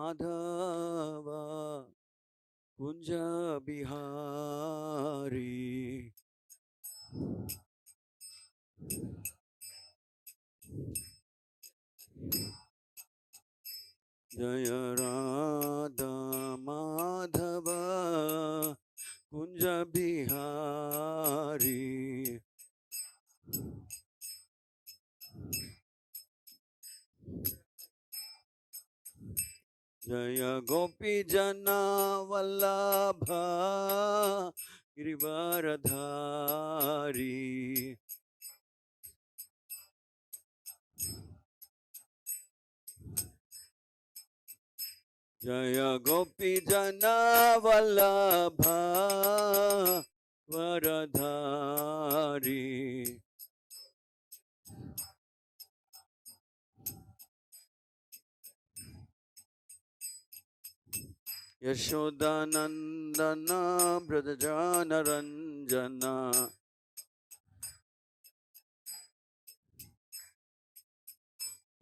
Madhava Kunja Bihari Jaya Radha Madhava Kunja Bihari Jaya Gopi Jana Vallabha Girivaradhari Jaya Gopi Jana Vallabha Varadhari Yashodanandana Brajajana Ranjana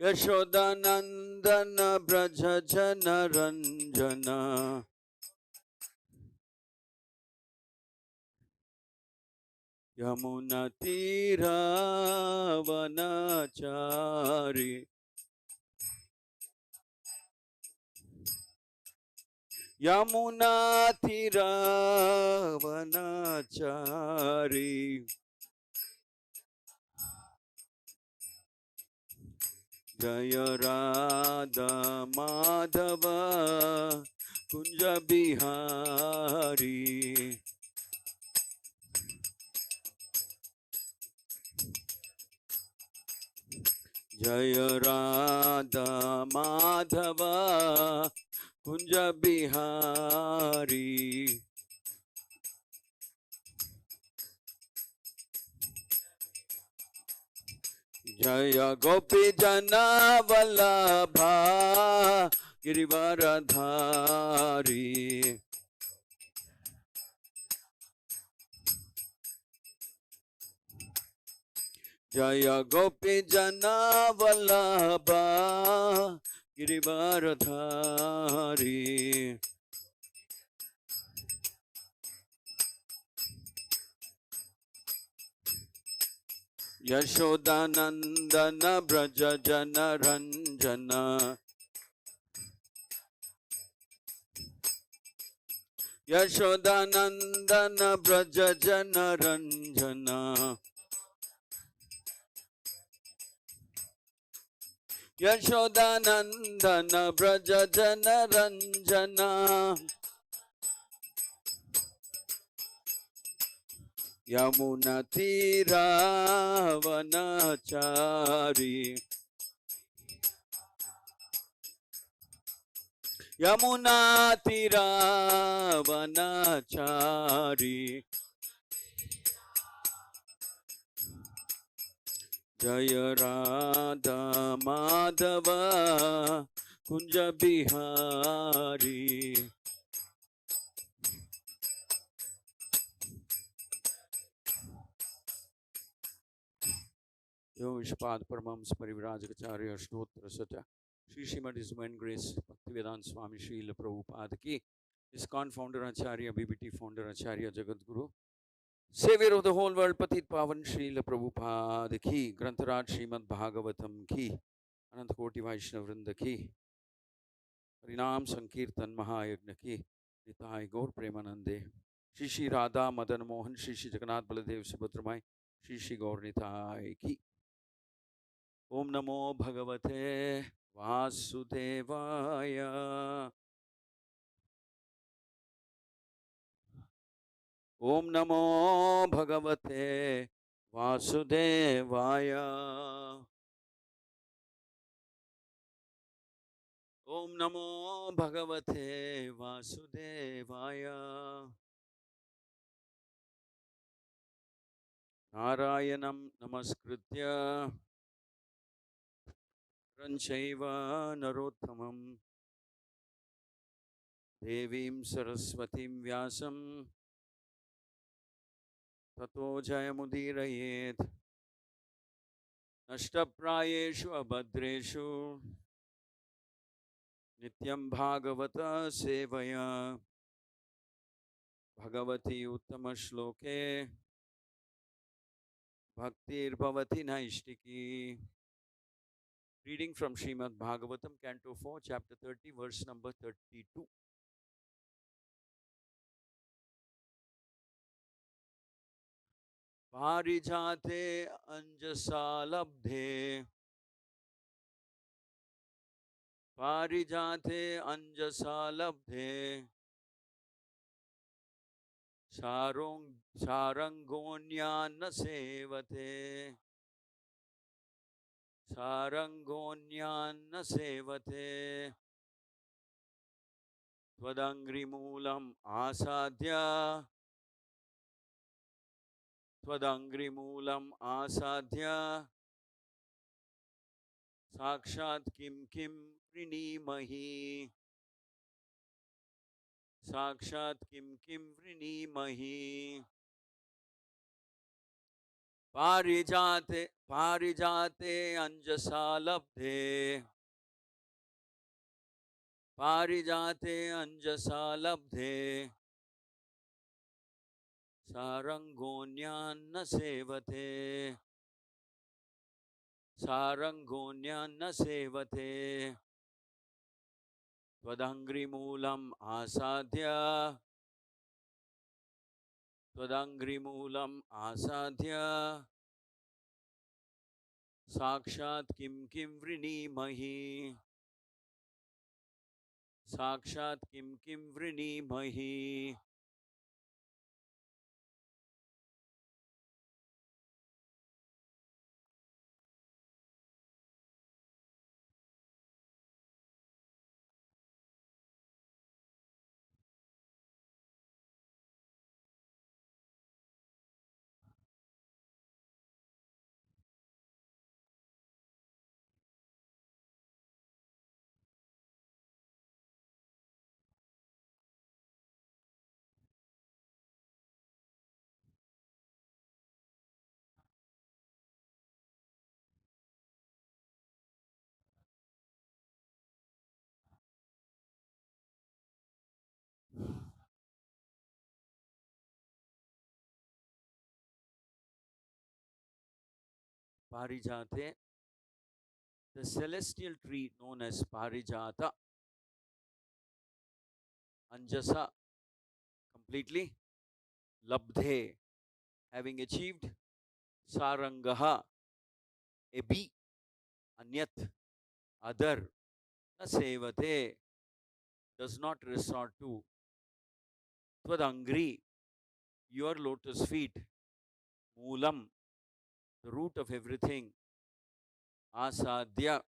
Yashodanandana Brajajana Ranjana Yamuna Tira Vanachari Yamuna Tira Vanachari Jaya Radha Madhava Kunja Bihari Jaya Radha Madhava Kunja Bihari Jaya Gopi Jana Vallabha Girivaradhari Jaya Gopi Jana Vallabha Girivaradhari Yashodanandana Brajajana Ranjana Yashodanandana Brajajana Ranjana Yashodanandana Brajajana Ranjana Yamuna Tira Vanachari Yamuna Tira Vanachari Jaya Radha Madhava Kunja Bihari Yo Vishpad Paramams Parivrajacharya Ashtotra Satya Sri Srimad His Divine Grace Bhaktivedanta Swami Srila Prabhupada Ki Iskcon founder Acharya BBT founder Acharya Jagadguru Savior of the whole world Patit Pavan Srila Prabhupada Ki Grantaraj Srimad Bhagavatam Ki Anant Koti Vaishnav Vrinda Ki Harinam Sankirtan Mahayagna Ki Nitai Gaur Premanande Shri Shri Radha Madan Mohan Shri Shri Jagannath Baladev Subhadramai Shri Shri Gaur Nitai Ki Om Namo Bhagavate Vasudevaya Om Namo Bhagavate Vasudevaya Om Namo Bhagavate Vasudevaya Narayanam Namaskritya Ranchaiva Narottamam Devim Saraswatim Vyasam Tato Jayamudirayet Nashtaprayeshu Abhadreshu Nityam Bhagavata Sevaya Bhagavati Uttama Shloke Bhaktir Bhavati Naishtiki. Reading from Srimad Bhagavatam, Canto 4, Chapter 30, verse number 32. Parijate Anjasa Labdhe Parijate Anjasa Labdhe Sarangonya Nasevate Sarangonya Nasevate Tvadangrimulam Asadhya Tvadangrimulam Asadhya Sakshat Kim Vrinimahi Sakshat Kim Vrinimahi Parijate Anjasa Labdhe Parijate Anjasa Labdhe Sarangonyan Nasevate Sarangonyan Nasevate Tvadangrimulam Asadhya Tvadangrimulam Asadhya Sakshat Kim Vrinimahi Sakshat Kim Vrinimahi. Parijate, the celestial tree known as Parijata, Anjasa, completely, Labdhe, having achieved, Sarangaha, a bee, Anyat, other, Nasevate, does not resort to, Tvadangri, your lotus feet, Moolam, the root of everything, Asadhya,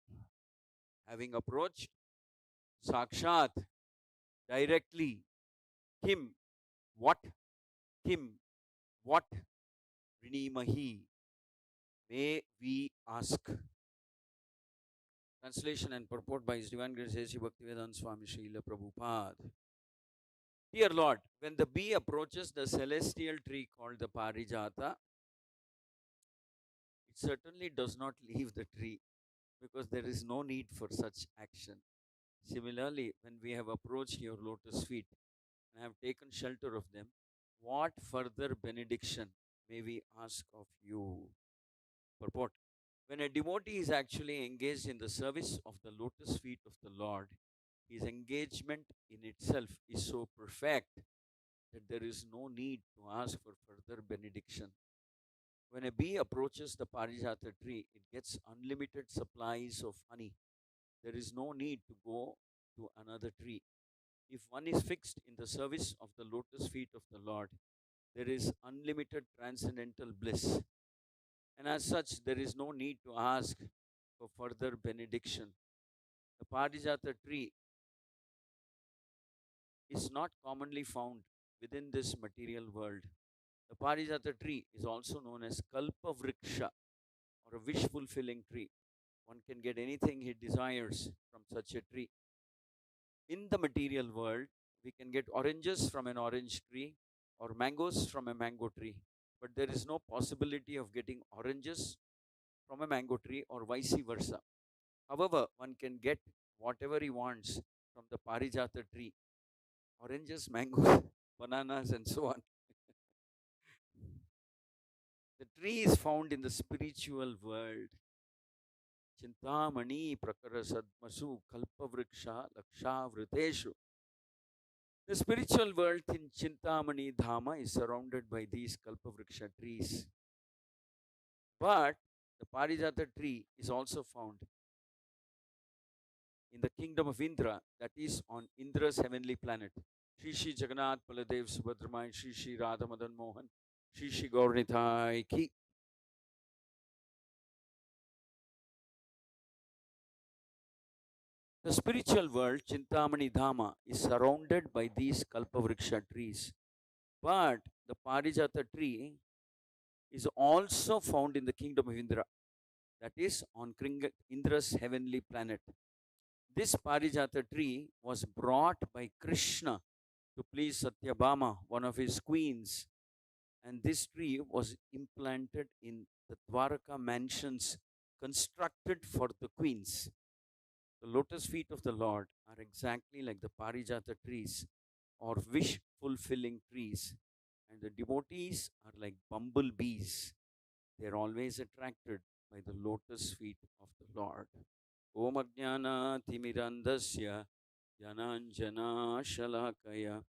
having approached, Sakshat, directly, Kim, what, Kim, what, Rinimahi, may we ask. Translation and purport by His Divine Grace A.C. Bhaktivedanta Swami Srila Prabhupada. Dear Lord, when the bee approaches the celestial tree called the Parijata, it certainly does not leave the tree because there is no need for such action. Similarly, when we have approached your lotus feet and have taken shelter of them, what further benediction may we ask of you? Purport. When a devotee is actually engaged in the service of the lotus feet of the Lord, his engagement in itself is so perfect that there is no need to ask for further benediction. When a bee approaches the Parijata tree, it gets unlimited supplies of honey. There is no need to go to another tree. If one is fixed in the service of the lotus feet of the Lord, there is unlimited transcendental bliss. And as such, there is no need to ask for further benediction. The Parijata tree is not commonly found within this material world. The Parijata tree is also known as Kalpa Vriksha or a wish fulfilling tree. One can get anything he desires from such a tree. In the material world, we can get oranges from an orange tree or mangoes from a mango tree. But there is no possibility of getting oranges from a mango tree or vice versa. However, one can get whatever he wants from the Parijata tree. Oranges, mangoes, bananas, and so on. The tree is found in the spiritual world. Chintamani prakarasadmasu kalpavriksha lakshavruteshu. The spiritual world in Chintamani Dhama is surrounded by these kalpavriksha trees. But the Parijata tree is also found in the kingdom of Indra, that is on Indra's heavenly planet. Shri Shri Jagannath Baladev Subhadramai, Shri Shri Radha Madan Mohan, Shri Shri Gaurnithai Ki. The spiritual world, Chintamani Dhama, is surrounded by these Kalpavriksha trees. But the Parijata tree is also found in the kingdom of Indra, that is on Indra's heavenly planet. This Parijata tree was brought by Krishna to please Satyabhama, one of his queens. And this tree was implanted in the Dwaraka mansions constructed for the queens. The lotus feet of the Lord are exactly like the Parijata trees or wish fulfilling trees. And the devotees are like bumblebees. They are always attracted by the lotus feet of the Lord. Om Ajnana Timirandasya Jananjana Shalakaya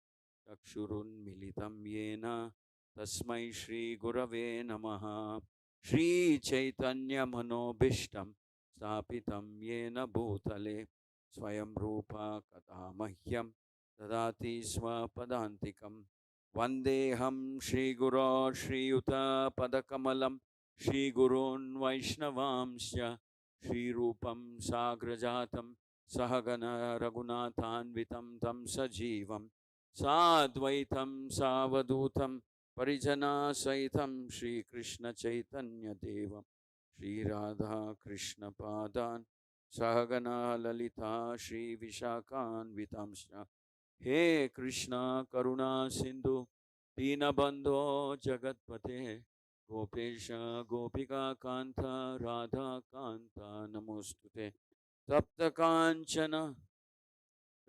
Chakshurun Militam Yena Tasmai Shri Gurave Namaha. Shri Chaitanya Manobishtam Stapitam Yena Bhutale Swayam Rupa Katamahyam Dadati Swapadantikam Vandeham Shri Guru Shri Yuta Padakamalam Shri Gurun Vaishnavamsya Shri Rupam Sagrajatam Sahagana Raghunathanvitam Tam Sajivam Sadvaitam Savadutam Parijana Saitam Shri Krishna Chaitanya Devam Shri Radha Krishna Padan Sahagana Lalita Shri Vishakan Vitamsha. He Krishna Karuna Sindhu Dinabandho Jagatpate Gopesha Gopika Kanta Radha Kanta Namostute Tapta Kanchana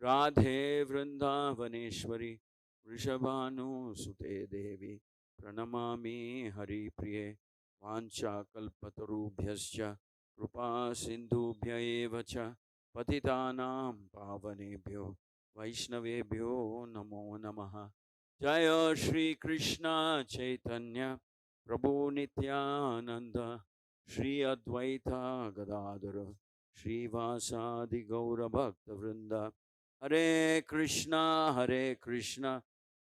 Radhe Vrindavaneshwari Vrishabhanu Sute Devi Pranamami Hari Priye Vancha Kalpatarubhyascha Krupa Sindhubhya Evacha Patitanam Pavanebhyo Vaishnavebhyo Namo Namaha. Jaya Shri Krishna Chaitanya Prabhu Nityananda Shri Advaita Gadadara Shri Vasadi Gaura Bhakta Vrinda. Hare Krishna,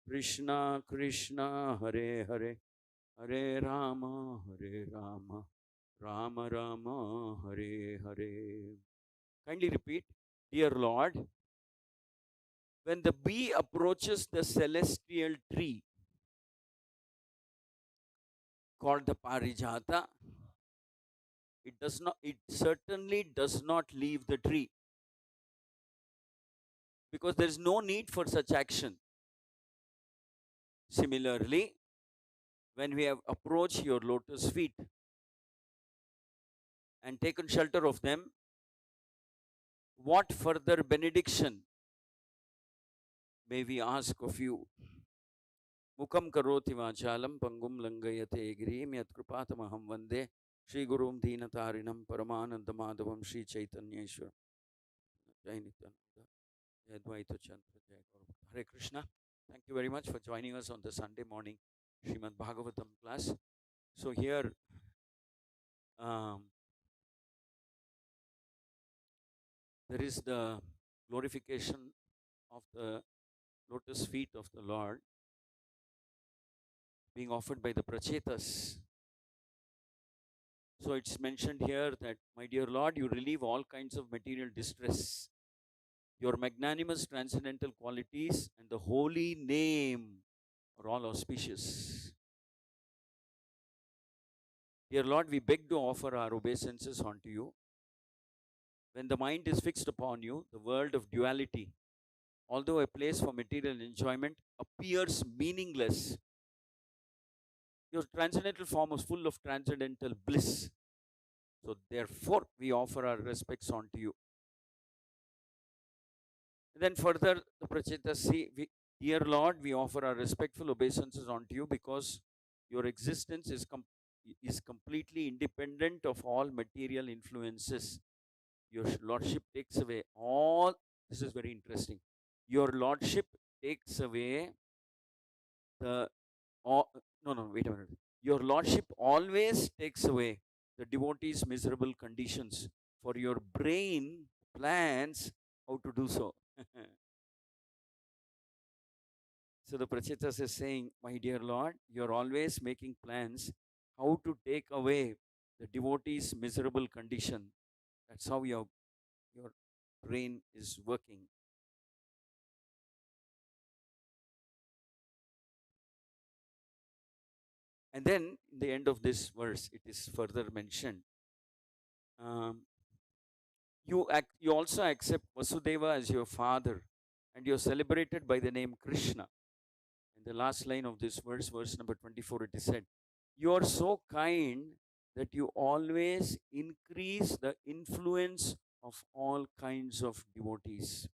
Krishna Krishna, Hare Hare, Hare Rama, Rama Rama, Hare Hare. Kindly repeat, dear Lord, when the bee approaches the celestial tree called the Parijata, it certainly does not leave the tree, because there is no need for such action. Similarly, when we have approached your lotus feet and taken shelter of them, what further benediction may we ask of you? Mukam karoti vachalam pangum langayate girim yat kripatamaham vande Shri Gurum Deenatarinam Paramananda Madhavam Shri Chaitanyeshwar. Jai Nityananda, Jai Advaita Chandra, Jai Gaura. Hare Krishna. Thank you very much for joining us on the Sunday morning Srimad Bhagavatam class. So here there is the glorification of the lotus feet of the Lord being offered by the Prachetas. So it's mentioned here that, my dear Lord, you relieve all kinds of material distress. Your magnanimous transcendental qualities and the holy name are all auspicious. Dear Lord, we beg to offer our obeisances unto you. When the mind is fixed upon you, the world of duality, although a place for material enjoyment, appears meaningless. Your transcendental form is full of transcendental bliss. So therefore, we offer our respects unto you. Then further, the Prachetas say, Dear Lord, we offer our respectful obeisances unto you because your existence is completely independent of all material influences. Your Lordship takes away all, this is very interesting. Your Lordship takes away the, all, no, wait a minute. Your Lordship always takes away the devotee's miserable conditions, for your brain plans how to do so. So the Prachetas is saying, my dear Lord, you're always making plans how to take away the devotee's miserable condition. That's how your brain is working. And then in the end of this verse, it is further mentioned. Um, you also accept Vasudeva as your father, and you're celebrated by the name Krishna. In the last line of this verse, verse number 24, it is said, you are so kind that you always increase the influence of all kinds of devotees.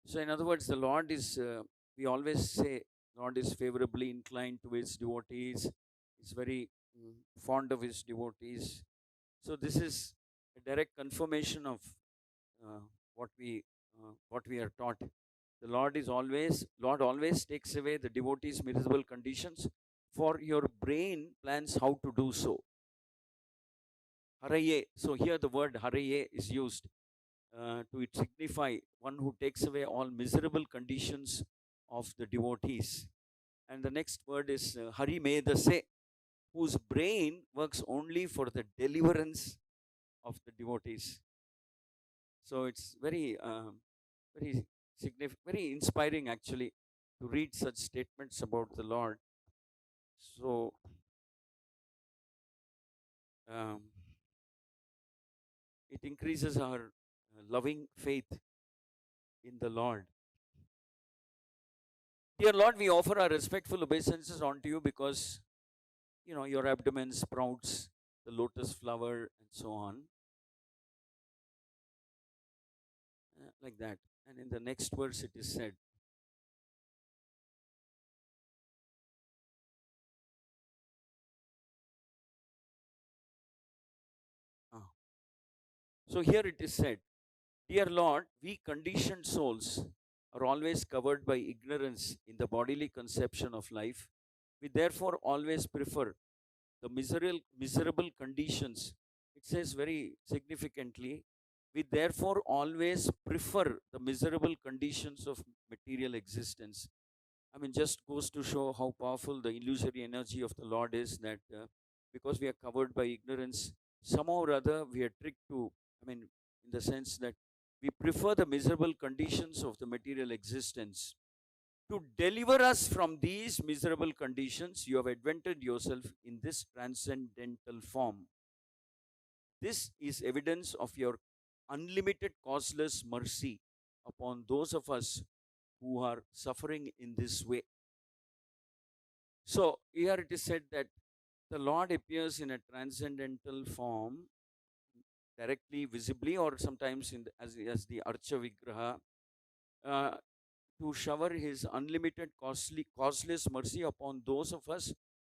So, in other words, the Lord is, we always say, Lord is favorably inclined to his devotees, is very fond of his devotees. So, this is a direct confirmation of uh, what we what we are taught. The Lord always takes away the devotee's miserable conditions, for your brain plans how to do so. Haraye. So here the word haraye is used to signify one who takes away all miserable conditions of the devotees. And the next word is harimedase, whose brain works only for the deliverance of the devotees. So it's very significant, very inspiring actually to read such statements about the Lord. So um, it increases our loving faith in the Lord. Dear Lord, we offer our respectful obeisances unto you because your abdomen sprouts the lotus flower and so on, like that. And in the next verse, it is said, ah, so here it is said, Dear Lord, we conditioned souls are always covered by ignorance in the bodily conception of life. We therefore always prefer the miserable conditions. It says very significantly, we therefore always prefer the miserable conditions of material existence. I mean, just goes to show how powerful the illusory energy of the Lord is, that because we are covered by ignorance, somehow or other we are tricked to, I mean, in the sense that we prefer the miserable conditions of the material existence. To deliver us from these miserable conditions, you have advented yourself in this transcendental form. This is evidence of your unlimited causeless mercy upon those of us who are suffering in this way. So, here it is said that the Lord appears in a transcendental form, directly, visibly, or sometimes as the Archa Vigraha, uh, to shower his unlimited, causeless mercy upon those of us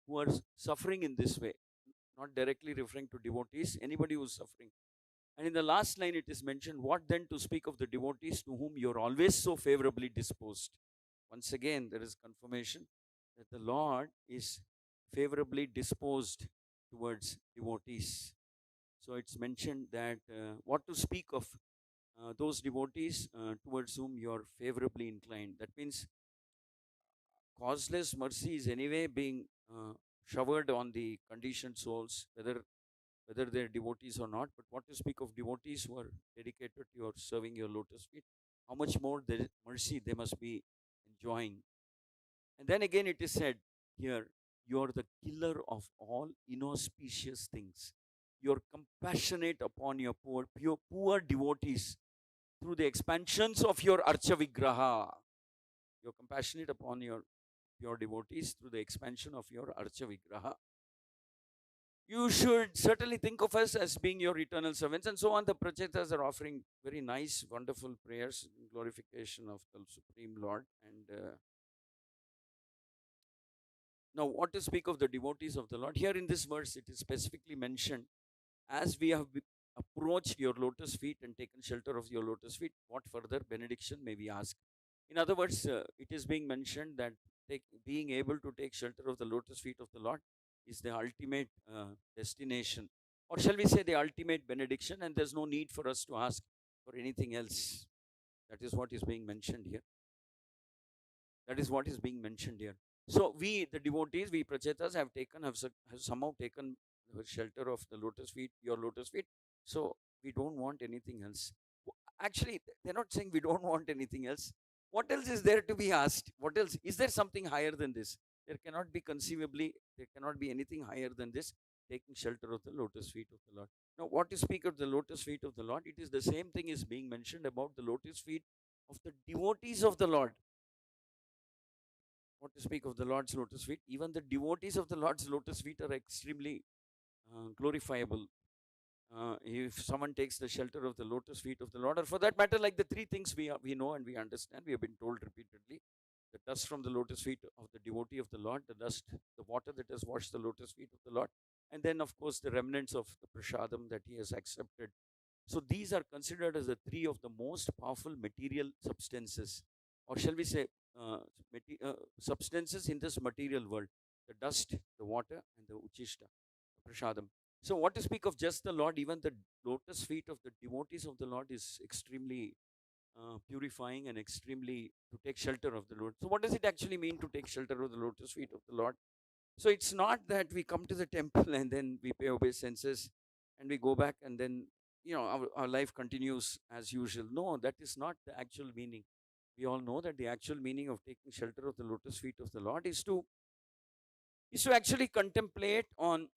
who are suffering in this way. Not directly referring to devotees, anybody who is suffering. And in the last line, it is mentioned, what then to speak of the devotees to whom you are always so favorably disposed? Once again, there is confirmation that the Lord is favorably disposed towards devotees. So it's mentioned that what to speak of those devotees towards whom you are favorably inclined. That means causeless mercy is anyway being showered on the conditioned souls, whether they're devotees or not. But what to speak of devotees who are dedicated to your serving your lotus feet? How much more mercy they must be enjoying. And then again, it is said here, you are the killer of all inauspicious things. You're compassionate upon your poor devotees through the expansions of your Archa Vigraha. You're compassionate upon your devotees through the expansion of your Archa Vigraha. you should certainly think of us as being your eternal servants, and so on. The Prachetas are offering very nice, wonderful prayers in glorification of the Supreme Lord. And now, what to speak of the devotees of the Lord? Here in this verse, it is specifically mentioned, as we have approached your lotus feet and taken shelter of your lotus feet, what further benediction may we ask? In other words, it is being mentioned that being able to take shelter of the lotus feet of the Lord is the ultimate destination, or shall we say the ultimate benediction, and there's no need for us to ask for anything else. That is what is being mentioned here. That is what is being mentioned here. So we, the devotees, we prachetas have somehow taken the shelter of the lotus feet, your lotus feet. So we don't want anything else. Actually, they're not saying we don't want anything else. What else is there to be asked? What else? Is there something higher than this? There cannot be conceivably, there cannot be anything higher than this, taking shelter of the lotus feet of the Lord. Now, what to speak of the lotus feet of the Lord? It is the same thing is being mentioned about the lotus feet of the devotees of the Lord. What to speak of the Lord's lotus feet? Even the devotees of the Lord's lotus feet are extremely glorifiable. If someone takes the shelter of the lotus feet of the Lord, or for that matter, like the three things we know and we understand, we have been told repeatedly: the dust from the lotus feet of the devotee of the Lord, the dust, the water that has washed the lotus feet of the Lord, and then, of course, the remnants of the prashadam that he has accepted. So these are considered as the three of the most powerful material substances, or shall we say, uh, substances in this material world: the dust, the water, and the uchishta, prashadam. So, what to speak of just the Lord? Even the lotus feet of the devotees of the Lord is extremely purifying and extremely to take shelter of the Lord. So, what does it actually mean to take shelter of the lotus feet of the Lord? So, it's not that we come to the temple and then we pay obeisances and we go back and then, our life continues as usual. No, that is not the actual meaning. We all know that the actual meaning of taking shelter of the lotus feet of the Lord is to actually contemplate on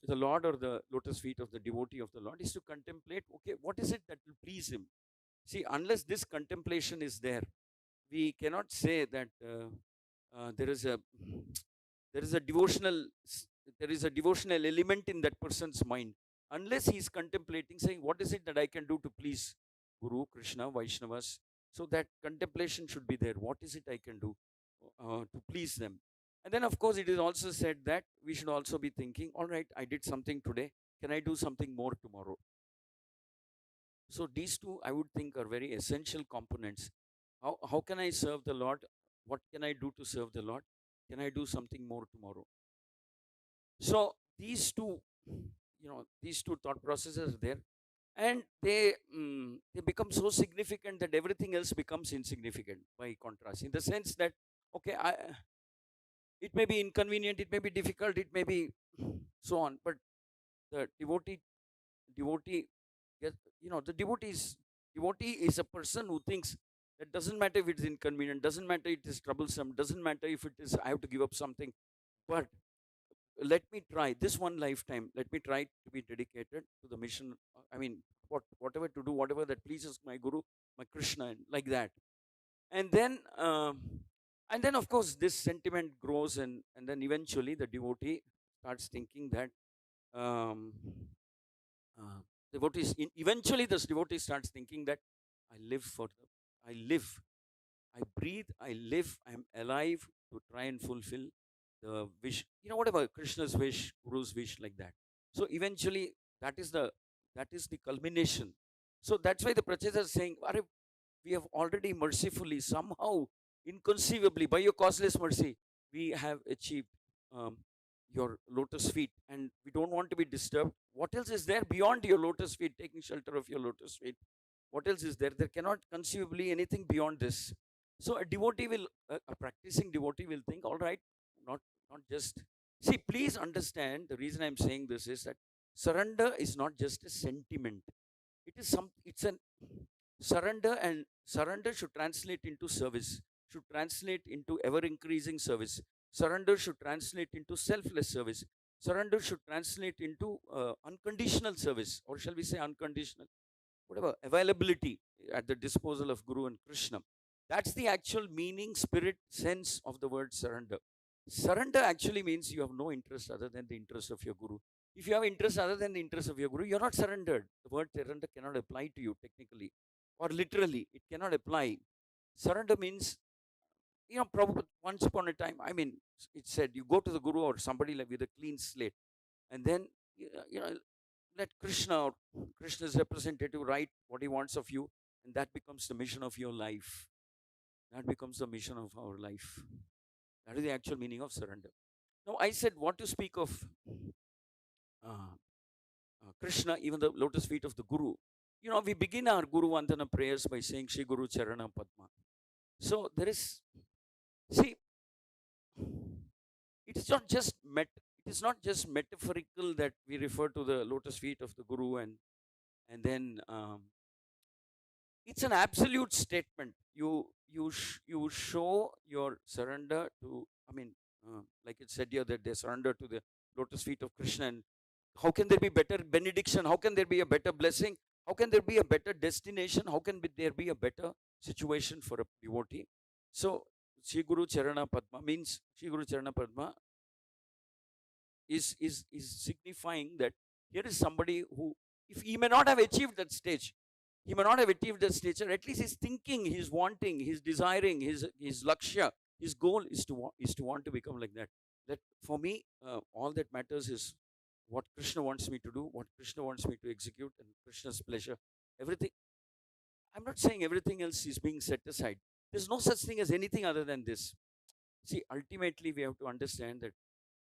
the Lord, or the lotus feet of the devotee of the Lord, is to contemplate, okay, what is it that will please him? See, unless this contemplation is there, we cannot say that there is a there is a devotional there is a devotional element in that person's mind, unless he is contemplating, saying, what is it that I can do to please Guru, Krishna, Vaishnavas? So that contemplation should be there. What is it I can do to please them? And then, of course, it is also said that we should also be thinking, all right, I did something today, can I do something more tomorrow? So these two, I would think, are very essential components. How can I serve the Lord? What can I do to serve the Lord? Can I do something more tomorrow? So these two thought processes are there, and they become so significant that everything else becomes insignificant by contrast. In the sense that, okay, it may be inconvenient, it may be difficult, it may be so on, but the devotee, yes, the devotee is a person who thinks that doesn't matter if it is inconvenient, doesn't matter if it is troublesome, doesn't matter if it is I have to give up something, but let me try this one lifetime. Let me try to be dedicated to the mission. I mean, whatever to do, whatever that pleases my Guru, my Krishna, and like that. And then, of course, this sentiment grows, and then eventually the devotee starts thinking that um, eventually this devotee starts thinking that I live for the, I live, I breathe, I live, I am alive to try and fulfill the wish, whatever Krishna's wish, Guru's wish, like that. So eventually, that is the that is the culmination. So that's why the Pracheta is saying, "Are we have already mercifully, somehow, inconceivably, by your causeless mercy, we have achieved um, your lotus feet, and we don't want to be disturbed. What else is there beyond your lotus feet, taking shelter of your lotus feet? What else is there? There cannot conceivably anything beyond this." So a practicing devotee will think, all right, not not just, see, please understand, the reason I'm saying this is that surrender is not just a sentiment. It's an surrender, and surrender should translate into service, should translate into ever increasing service. Surrender should translate into selfless service. Surrender should translate into unconditional service, or shall we say unconditional, whatever, availability at the disposal of Guru and Krishna. That's the actual meaning, spirit, sense of the word surrender. Surrender actually means you have no interest other than the interest of your Guru. If you have interest other than the interest of your guru, you're not surrendered. The word surrender cannot apply to you technically or literally. It cannot apply. Surrender means, probably once upon a time, it said you go to the guru or somebody like with a clean slate, and then, let Krishna or Krishna's representative write what he wants of you, and that becomes the mission of your life. That becomes the mission of our life. That is the actual meaning of surrender. Now, I said what to speak of uh, Krishna, even the lotus feet of the Guru. We begin our Guru Vandana prayers by saying Shri Guru Charana Padma. So there is, see, it is not just metaphorical that we refer to the lotus feet of the Guru, and then it's an absolute statement. You show your surrender to. Like it said here that they surrender to the lotus feet of Krishna. And how can there be better benediction? How can there be a better blessing? How can there be a better destination? How can there be a better situation for a devotee? So, Sri Guru Charana Padma means Sri Guru Charana Padma is signifying that here is somebody who, if he may not have achieved that stage, he may not have achieved that stage, or at least he's thinking, he's wanting, he's desiring, his lakshya, his goal is to want to become like that. That for me, all that matters is what Krishna wants me to do, what Krishna wants me to execute, and Krishna's pleasure. Everything. I'm not saying everything else is being set aside. There's no such thing as anything other than this. See, ultimately, we have to understand that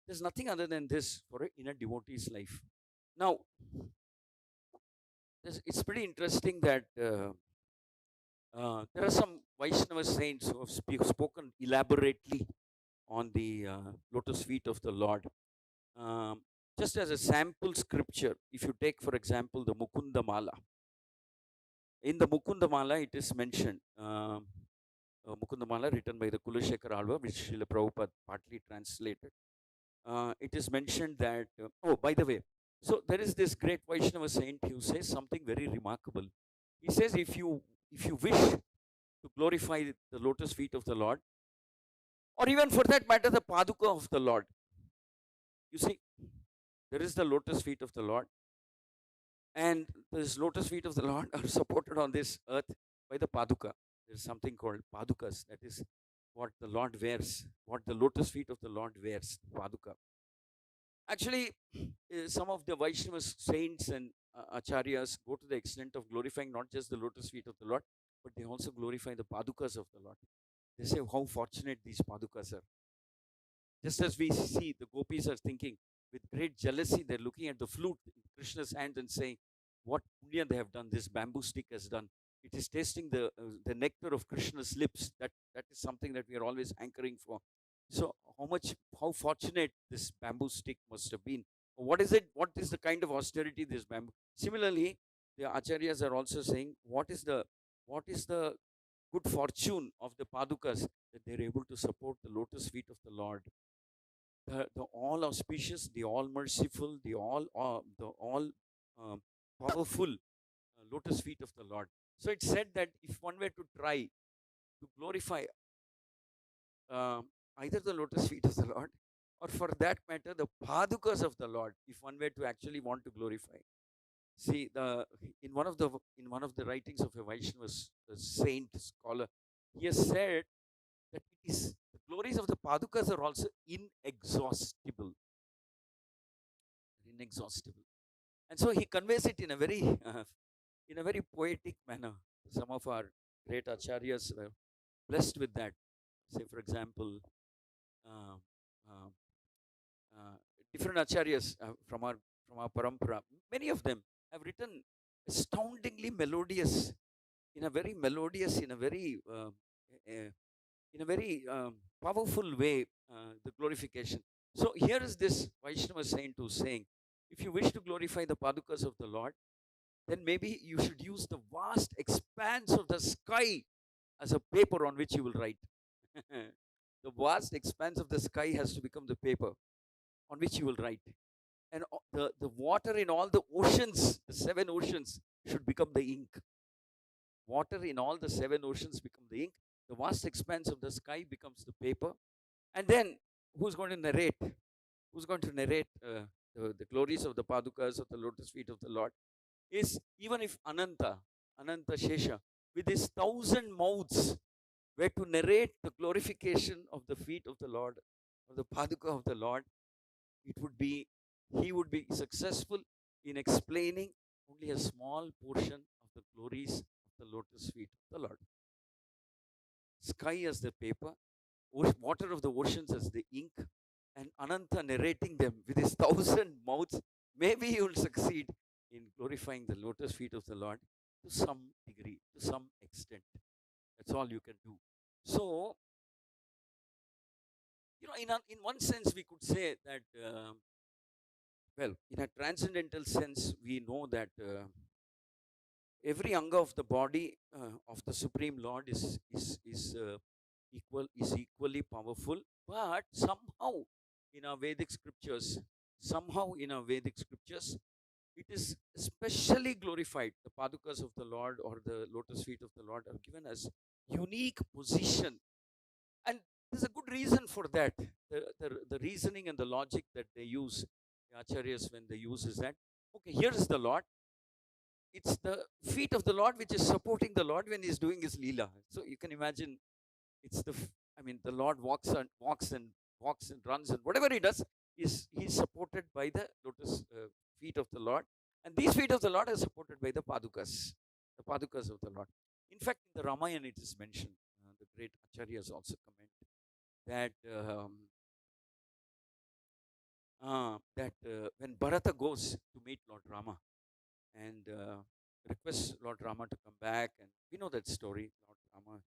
there's nothing other than this for in a devotee's life. Now, it's pretty interesting that there are some Vaishnava saints who have spoken elaborately on the lotus feet of the Lord. Just as a sample scripture, if you take, for example, the Mukunda Mala. In the Mukunda Mala, it is mentioned, Mukunda Mala written by the Kulashekar Alva, which Srila Prabhupada partly translated. It is mentioned that, by the way, so there is this great Vaishnava saint who says something very remarkable. He says, if you wish to glorify the lotus feet of the Lord, or even for that matter, the paduka of the Lord, you see, there is the lotus feet of the Lord, and these lotus feet of the Lord are supported on this earth by the paduka. There is something called padukas, that is what the Lord wears, what the lotus feet of the Lord wears, paduka. Actually, some of the Vaishnava saints and acharyas go to the extent of glorifying not just the lotus feet of the Lord, but they also glorify the padukas of the Lord. They say how fortunate these padukas are. Just as we see the gopis are thinking with great jealousy, they're looking at the flute in Krishna's hand and saying, what punya they have done, this bamboo stick has done. It is tasting the nectar of Krishna's lips. That is something that we are always anchoring for. So how fortunate this bamboo stick must have been. What is it? What is the kind of austerity this bamboo? Similarly, the acharyas are also saying, what is the good fortune of the padukas that they're able to support the lotus feet of the Lord. The all auspicious, the all merciful, the all powerful lotus feet of the Lord. So it's said that if one were to try to glorify either the lotus feet of the Lord, or for that matter, the padukas of the Lord, if one were to actually want to glorify. See, in one of the writings of a Vaishnava saint scholar, he has said that it is the glories of the padukas are also inexhaustible. Inexhaustible. And so he conveys it in a very poetic manner. Some of our great acharyas were blessed with that. Say, for example, uh, uh, different acharyas from our parampara, many of them have written astoundingly melodious, in a very melodious, in a very powerful way, the glorification. So here is this Vaishnava saint who's saying, if you wish to glorify the padukas of the Lord, then maybe you should use the vast expanse of the sky as a paper on which you will write. The vast expanse of the sky has to become the paper on which you will write. And the water in all the oceans, the 7 oceans, should become the ink. Water in all the 7 oceans become the ink. The vast expanse of the sky becomes the paper. And then who's going to narrate? Who's going to narrate the glories of the padukas of the lotus feet of the Lord is, even if Ananta Shesha, with his 1,000 mouths, were to narrate the glorification of the feet of the Lord, of the paduka of the Lord, it would be, he would be successful in explaining only a small portion of the glories of the lotus feet of the Lord. Sky as the paper, water of the oceans as the ink, and Ananta narrating them with his 1,000 mouths, maybe he will succeed in glorifying the lotus feet of the Lord to some degree, to some extent. That's all you can do. So, in one sense, we could say that, well, in a transcendental sense, we know that every anga of the body of the Supreme Lord is equally powerful, but in our Vedic scriptures, somehow in our Vedic scriptures, it is especially glorified. The padukas of the Lord or the lotus feet of the Lord are given as unique position, and there's a good reason for that. The reasoning and the logic that they use, the acharyas, when they use, is that, okay, here is the Lord. It's the feet of the Lord which is supporting the Lord when he's doing his leela. So you can imagine, it's I mean, the Lord walks and runs and whatever he does is he's supported by the lotus feet of the Lord, and these feet of the Lord are supported by the padukas of the Lord. In fact, in the Ramayana it is mentioned. The great acharyas also comment that when Bharata goes to meet Lord Rama and requests Lord Rama to come back, and we know that story.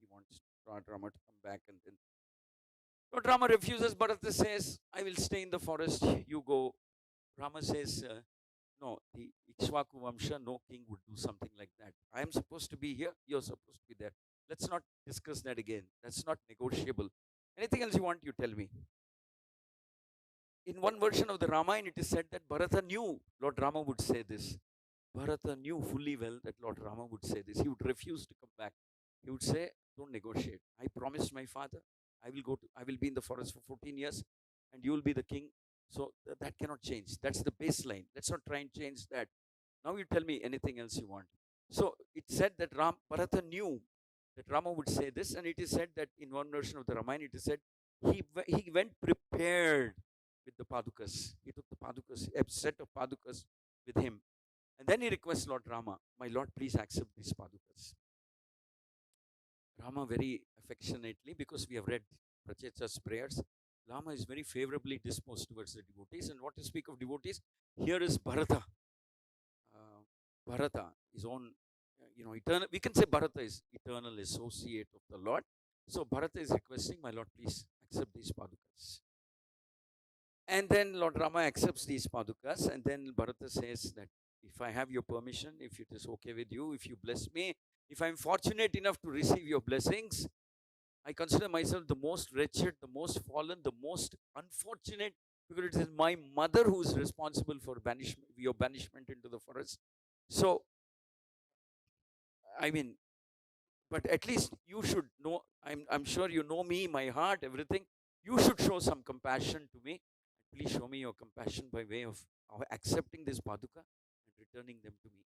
He wants Lord Rama to come back, and then Lord Rama refuses. Bharata says, "I will stay in the forest. You go." Rama says, "No, the Ikshvaku Vamsha, no king would do something like that. I am supposed to be here. You're supposed to be there. Let's not discuss that again. That's not negotiable. Anything else you want, you tell me." In one version of the Ramayana, it is said that Bharata knew Lord Rama would say this. Bharata knew fully well that Lord Rama would say this. He would refuse to come back. He would say, "Don't negotiate. I promised my father, I will be in the forest for 14 years, and you will be the king. So that cannot change. That's the baseline. Let's not try and change that. Now you tell me anything else you want." So it said that Bharata knew that Rama would say this, and it is said that in one version of the Ramayana, it is said he went prepared with the padukas. He took the padukas, a set of padukas with him. And then he requests Lord Rama, "My Lord, please accept these padukas." Rama very affectionately, because we have read Prachecha's prayers, Rama is very favorably disposed towards the devotees. And what to speak of devotees, here is Bharata. Bharata, his own, eternal, we can say Bharata is eternal associate of the Lord. So Bharata is requesting, "My Lord, please accept these padukas." And then Lord Rama accepts these padukas, and then Bharata says that, "If I have your permission, if it is okay with you, if you bless me, if I'm fortunate enough to receive your blessings, I consider myself the most wretched, the most fallen, the most unfortunate, because it is my mother who is responsible for your banishment into the forest. So, I mean, but at least you should know, I'm sure you know me, my heart, everything. You should show some compassion to me. Please show me your compassion by way of accepting this paduka and returning them to me."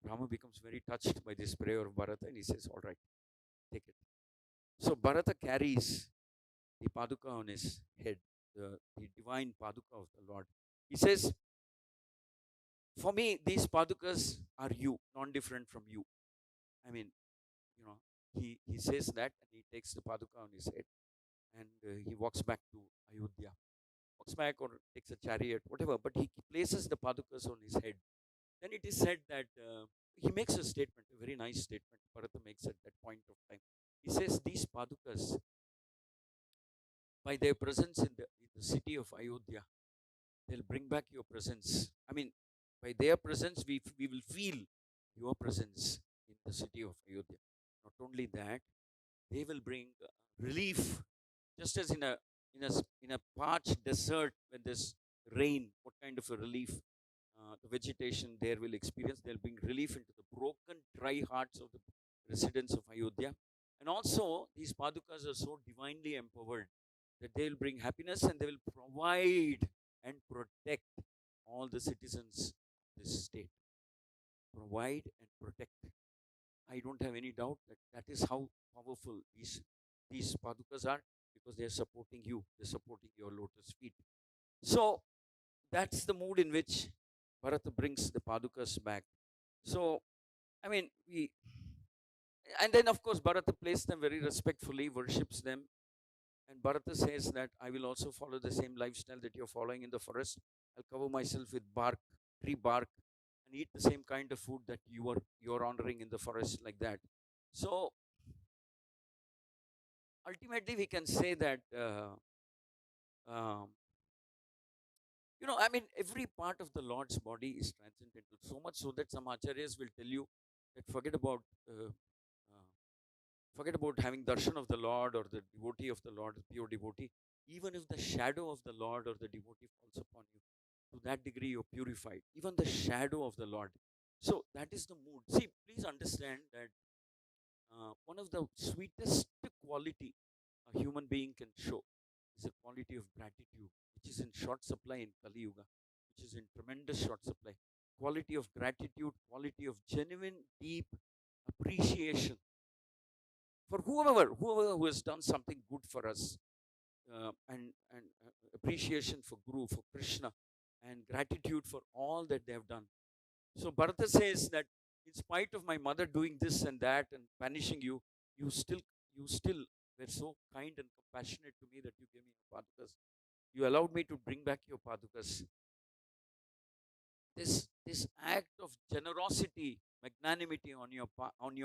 Rama becomes very touched by this prayer of Bharata, and he says, "All right, take it." So Bharata carries the paduka on his head, the divine paduka of the Lord. He says, "For me, these padukas are you, non-different from you." I mean, you know, he says that, and he takes the paduka on his head, and he walks back to Ayodhya. Walks back or takes a chariot, whatever, but he places the padukas on his head. Then it is said that he makes a statement, a very nice statement. Bharata makes at that point of time. He says, "These padukas, by their presence in the city of Ayodhya, they'll bring back your presence. I mean, by their presence, we will feel your presence in the city of Ayodhya. Not only that, they will bring relief, just as in a parched desert when there's rain. What kind of a relief the vegetation there will experience? They'll bring relief into the broken, dry hearts of the residents of Ayodhya. And also, these padukas are so divinely empowered that they will bring happiness, and they will provide and protect all the citizens of this state. Provide and protect. I don't have any doubt that that is how powerful these padukas are, because they are supporting you, they're supporting your lotus feet. So that's the mood in which Bharata brings the padukas back. So, I mean, and then of course Bharata places them very respectfully, worships them, and Bharata says that I will also follow the same lifestyle that you're following in the forest. I'll cover myself with bark, tree bark, and eat the same kind of food that you're honoring in the forest, like that. So ultimately, we can say that um, I mean, every part of the Lord's body is transcendental. So much so that some acharyas will tell you that forget about having darshan of the Lord or the devotee of the Lord, pure devotee. Even if the shadow of the Lord or the devotee falls upon you, to that degree you're purified. Even the shadow of the Lord. So that is the mood. See, please understand that one of the sweetest quality a human being can show is a quality of gratitude, which is in short supply in Kali Yuga, which is in tremendous short supply. Quality of gratitude, quality of genuine, deep appreciation for whoever who has done something good for us, and appreciation for Guru, for Krishna, and gratitude for all that they have done. So Bharata says that in spite of my mother doing this and that and punishing you, you still you still were so kind and compassionate to me that you gave me your padukas. You allowed me to bring back your padukas. This act of generosity, magnanimity on your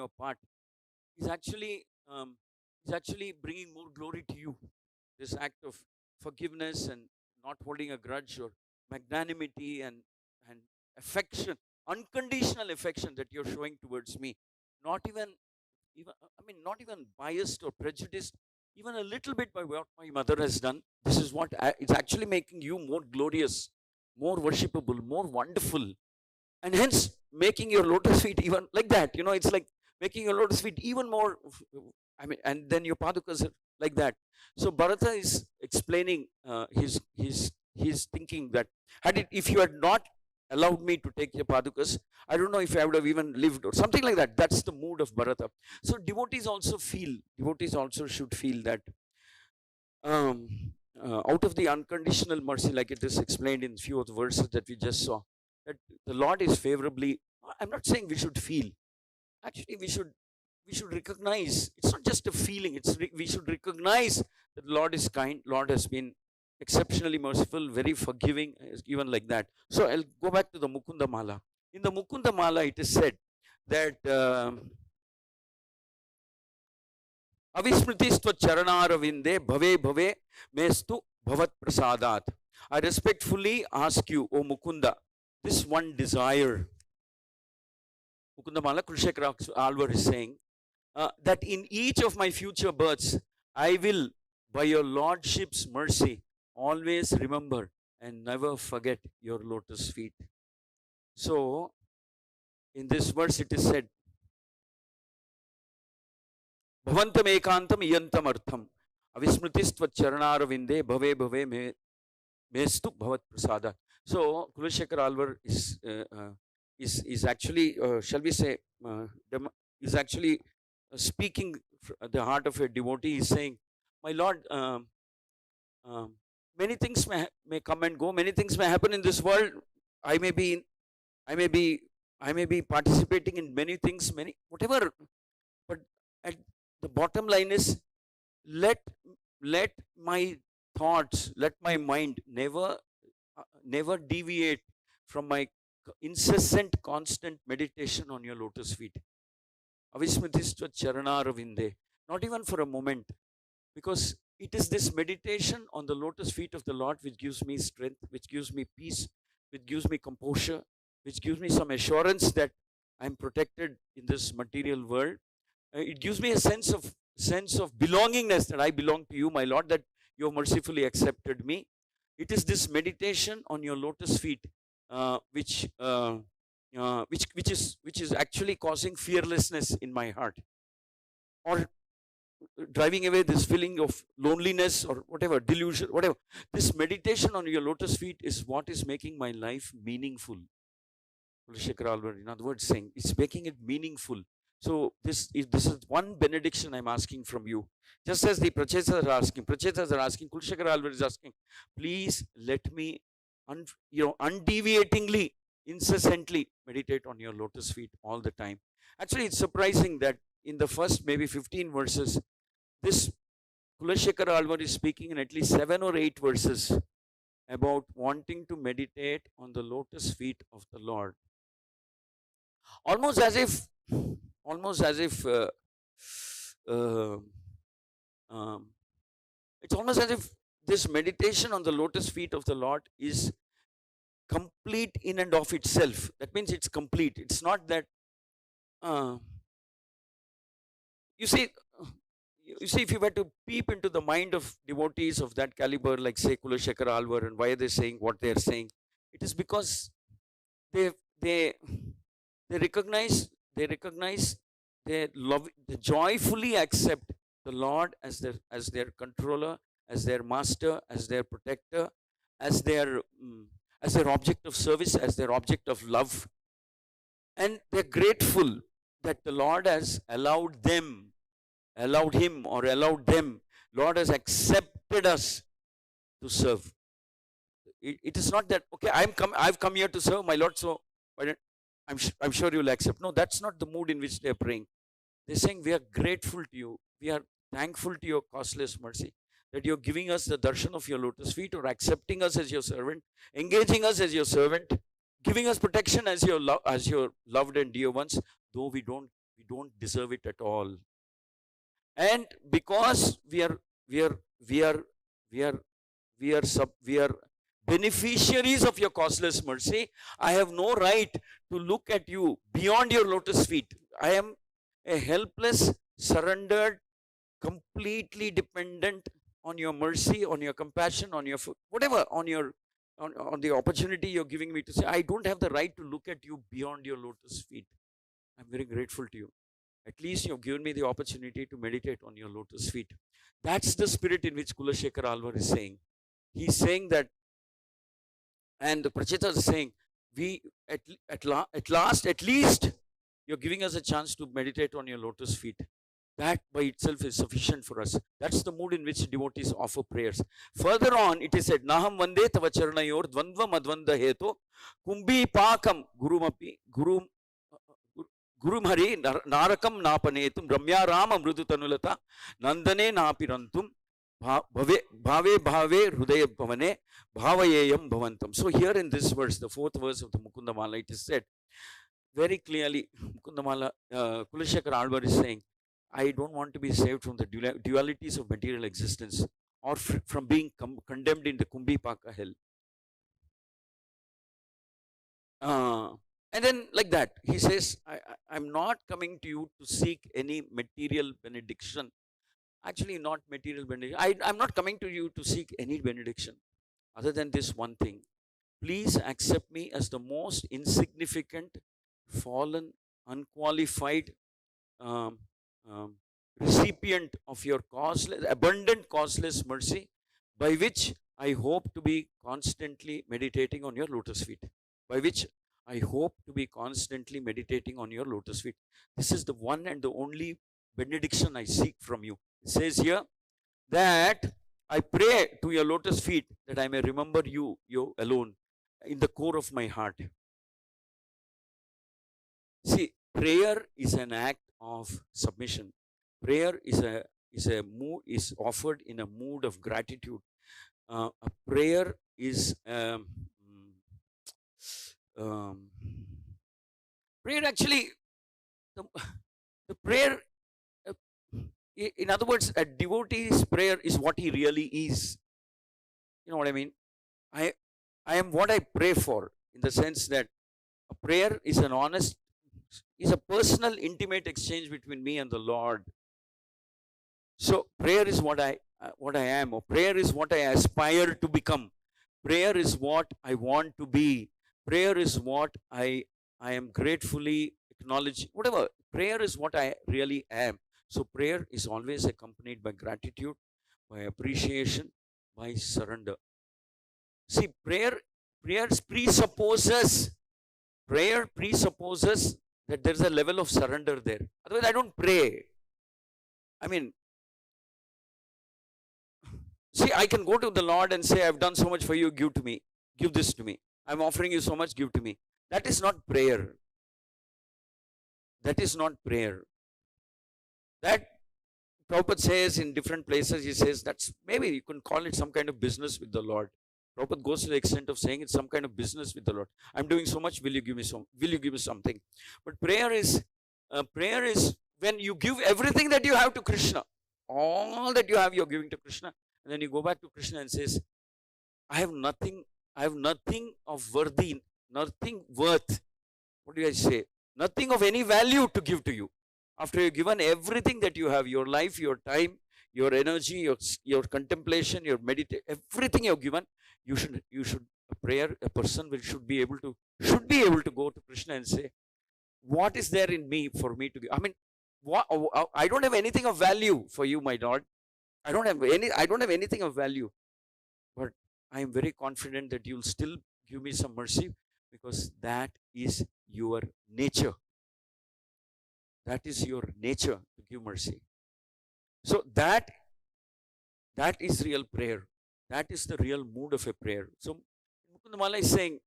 part is actually bringing more glory to you. This act of forgiveness and not holding a grudge, or magnanimity and affection, unconditional affection that you're showing towards me, not even I mean, not even biased or prejudiced, even a little bit by what my mother has done. This is what it's actually making you more glorious, more worshipable, more wonderful, and hence making your lotus feet even like that. It's like making your lotus feet even more. I mean, and then your padukas are like that. So Bharata is explaining his thinking that if you had not allowed me to take your padukas, I don't know if I would have even lived or something like that. That's the mood of Bharata. So devotees also should feel that um, out of the unconditional mercy, like it is explained in few of the verses that we just saw, that the Lord is favorably. I'm not saying we should feel. Actually, we should recognize. It's not just a feeling. We should recognize that the Lord is kind. Lord has been exceptionally merciful, very forgiving, even like that. So I'll go back to the Mukunda Mala. In the Mukunda Mala, it is said that. Avismritistva charanarvinde bhave bhave mestu bhavat prasadat. I respectfully ask you, O Mukunda, this one desire. Mukundamala Kulshekara Alvar is saying that in each of my future births, I will, by your Lordship's mercy, always remember and never forget your lotus feet. So, in this verse, it is said, Bhavantam ekantam iyantam artham avismritistva charanarvinde bhave bhave mestu bhavat prasada. So Kulashekar Alvar is actually, shall we say, is actually speaking the heart of a devotee. He is saying, my Lord, many things may come and go. Many things may happen in this world. I may be participating in many things, whatever. But at the bottom line is, let my thoughts, let my mind never deviate from my incessant, constant meditation on your lotus feet. Avismritistva charanarvinde. Not even for a moment, because it is this meditation on the lotus feet of the Lord which gives me strength, which gives me peace, which gives me composure, which gives me some assurance that I'm protected in this material world. It gives me a sense of belongingness, that I belong to you, my Lord, that you have mercifully accepted me. It is this meditation on your lotus feet which is actually causing fearlessness in my heart. Or driving away this feeling of loneliness or whatever, delusion, whatever. This meditation on your lotus feet is what is making my life meaningful. In other words, saying it's making it meaningful. So this is one benediction I'm asking from you. Just as the Prachetas are asking, Kulshekara Alvar is asking, please let me undeviatingly, incessantly meditate on your lotus feet all the time. Actually, it's surprising that in the first maybe 15 verses, this Kulashekara Alvar is speaking in at least 7 or 8 verses about wanting to meditate on the lotus feet of the Lord. Almost as if it's almost as if this meditation on the lotus feet of the Lord is complete in and of itself. That means it's complete. It's not that you see, if you were to peep into the mind of devotees of that caliber, like say Kulashekara Alvar, and why are they saying what they are saying, it is because they recognize, they love, they joyfully accept the Lord as their controller, as their master, as their protector, as their object of service, as their object of love, and they're grateful that the Lord has allowed them. Lord has accepted us to serve. It is not that, okay, I've come here to serve my Lord, so I'm sure you'll accept. No, that's not the mood in which they're praying. They're saying, we are grateful to you. We are thankful to your costless mercy, that you're giving us the darshan of your lotus feet, or accepting us as your servant, engaging us as your servant, giving us protection as your loved and dear ones, though we don't deserve it at all. And because we are beneficiaries of your costless mercy, I have no right to look at you beyond your lotus feet. I am a helpless, surrendered, completely dependent on your mercy, on your compassion, on your whatever, on the opportunity you're giving me to say. I don't have the right to look at you beyond your lotus feet. I'm very grateful to you. At least you've given me the opportunity to meditate on your lotus feet. That's the spirit in which Kulashekara Alvar is saying. He's saying that, and the Prachetas is saying, we at least you're giving us a chance to meditate on your lotus feet. That by itself is sufficient for us. That's the mood in which devotees offer prayers. Further on, it is said, Naham vande tava charanayor dvandva madvanda heto kumbi pakam Gurum Hari Narakam Napanetum Ramya Rama Mrudutanulata Nandane Napirantum Bhave Hruday Bhavane Bhavayayam Bhavantam. So here in this verse, the 4th verse of the Mukundamala, it is said very clearly, Mukundamala, Kulashekara Alvar is saying, I don't want to be saved from the dualities of material existence, or from being condemned in the Kumbhipaka hell. And then like that, he says, I'm not coming to you to seek any material benediction. Actually, not material benediction. I'm not coming to you to seek any benediction other than this one thing. Please accept me as the most insignificant, fallen, unqualified recipient of your abundant costless mercy, by which I hope to be constantly meditating on your lotus feet. This is the one and the only benediction I seek from you. It says here that I pray to your lotus feet that I may remember you alone in the core of my heart. See, prayer is an act of submission. Prayer is offered in a mood of gratitude. A prayer is prayer actually, the prayer, in other words, a devotee's prayer is what he really is. You know what I mean? I am what I pray for, in the sense that a prayer is a personal, intimate exchange between me and the Lord. So prayer is what I am, or prayer is what I aspire to become. Prayer is what I want to be. Prayer is what I am gratefully acknowledging. Whatever. Prayer is what I really am. So prayer is always accompanied by gratitude, by appreciation, by surrender. See, prayer presupposes that there's a level of surrender there. Otherwise, I don't pray. I mean, see, I can go to the Lord and say, I've done so much for you, give to me. Give this to me. I'm offering you so much, give to me. That is not prayer. That is not prayer. That Prabhupada says in different places, he says, that's maybe you can call it some kind of business with the Lord. Prabhupada goes to the extent of saying it's some kind of business with the Lord. I'm doing so much, will you give me something? But prayer is when you give everything that you have to Krishna. All that you have, you're giving to Krishna. And then you go back to Krishna and says, I have nothing of worthy, nothing worth, what do I say? Nothing of any value to give to you. After you've given everything that you have, your life, your time, your energy, your contemplation, your meditation, everything you've given, you should a person should be able to go to Krishna and say, what is there in me for me to give? I mean, I don't have anything of value for you, my Lord. I don't have anything of value, but I am very confident that you'll still give me some mercy, because that is your nature. That is your nature to give mercy. So that is real prayer. That is the real mood of a prayer. So Mukundamala is saying,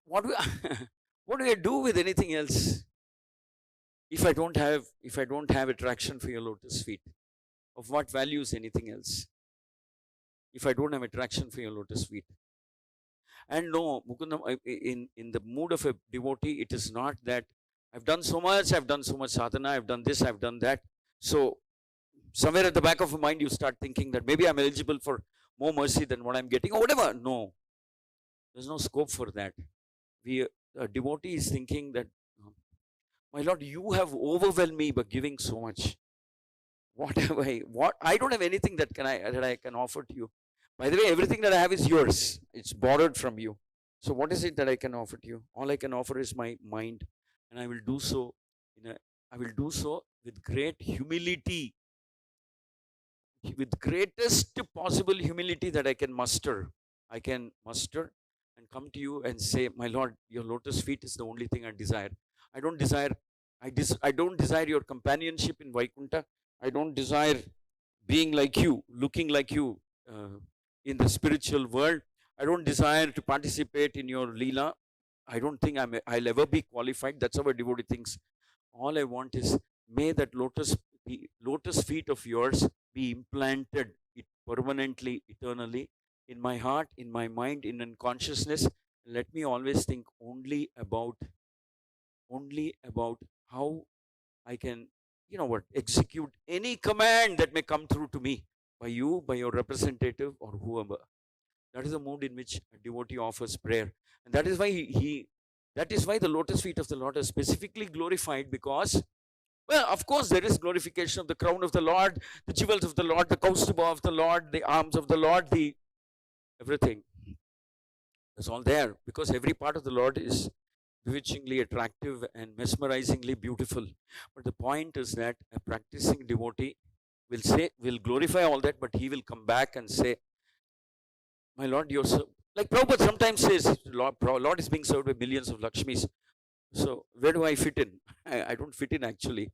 what do I do with anything else if I don't have attraction for your lotus feet? Of what value is anything else if I don't have attraction for your lotus feet? And no, Mukundam, in the mood of a devotee, it is not that I've done so much sadhana, I've done this, I've done that. So somewhere at the back of your mind, you start thinking that maybe I'm eligible for more mercy than what I'm getting or whatever. No, there's no scope for that. A devotee is thinking that, my Lord, you have overwhelmed me by giving so much. I don't have anything that I can offer to you. By the way, everything that I have is yours. It's borrowed from you. So what is it that I can offer to you? All I can offer is my mind, and I will do so with great humility, with greatest possible humility that I can muster. I can muster and come to you and say, my Lord, your lotus feet is the only thing I desire. I don't desire your companionship in Vaikuntha. I don't desire being like you, looking like you in the spiritual world. I don't desire to participate in your Leela. I don't think I'll ever be qualified. That's how a devotee thinks. All I want is, may that lotus feet of yours be implanted permanently, eternally, in my heart, in my mind, in consciousness. Let me always think only about how I can, execute any command that may come through to me by you, by your representative, or whoever. That is the mood in which a devotee offers prayer. And that is why that is why the lotus feet of the Lord are specifically glorified, because, well, of course, there is glorification of the crown of the Lord, the jewels of the Lord, the kaustubha of the Lord, the arms of the Lord, everything. It's all there, because every part of the Lord is bewitchingly attractive and mesmerizingly beautiful. But the point is that a practicing devotee will glorify all that, but he will come back and say, my Lord, you're so, like Prabhupada sometimes says, Lord is being served by millions of Lakshmis. So where do I fit in? I don't fit in actually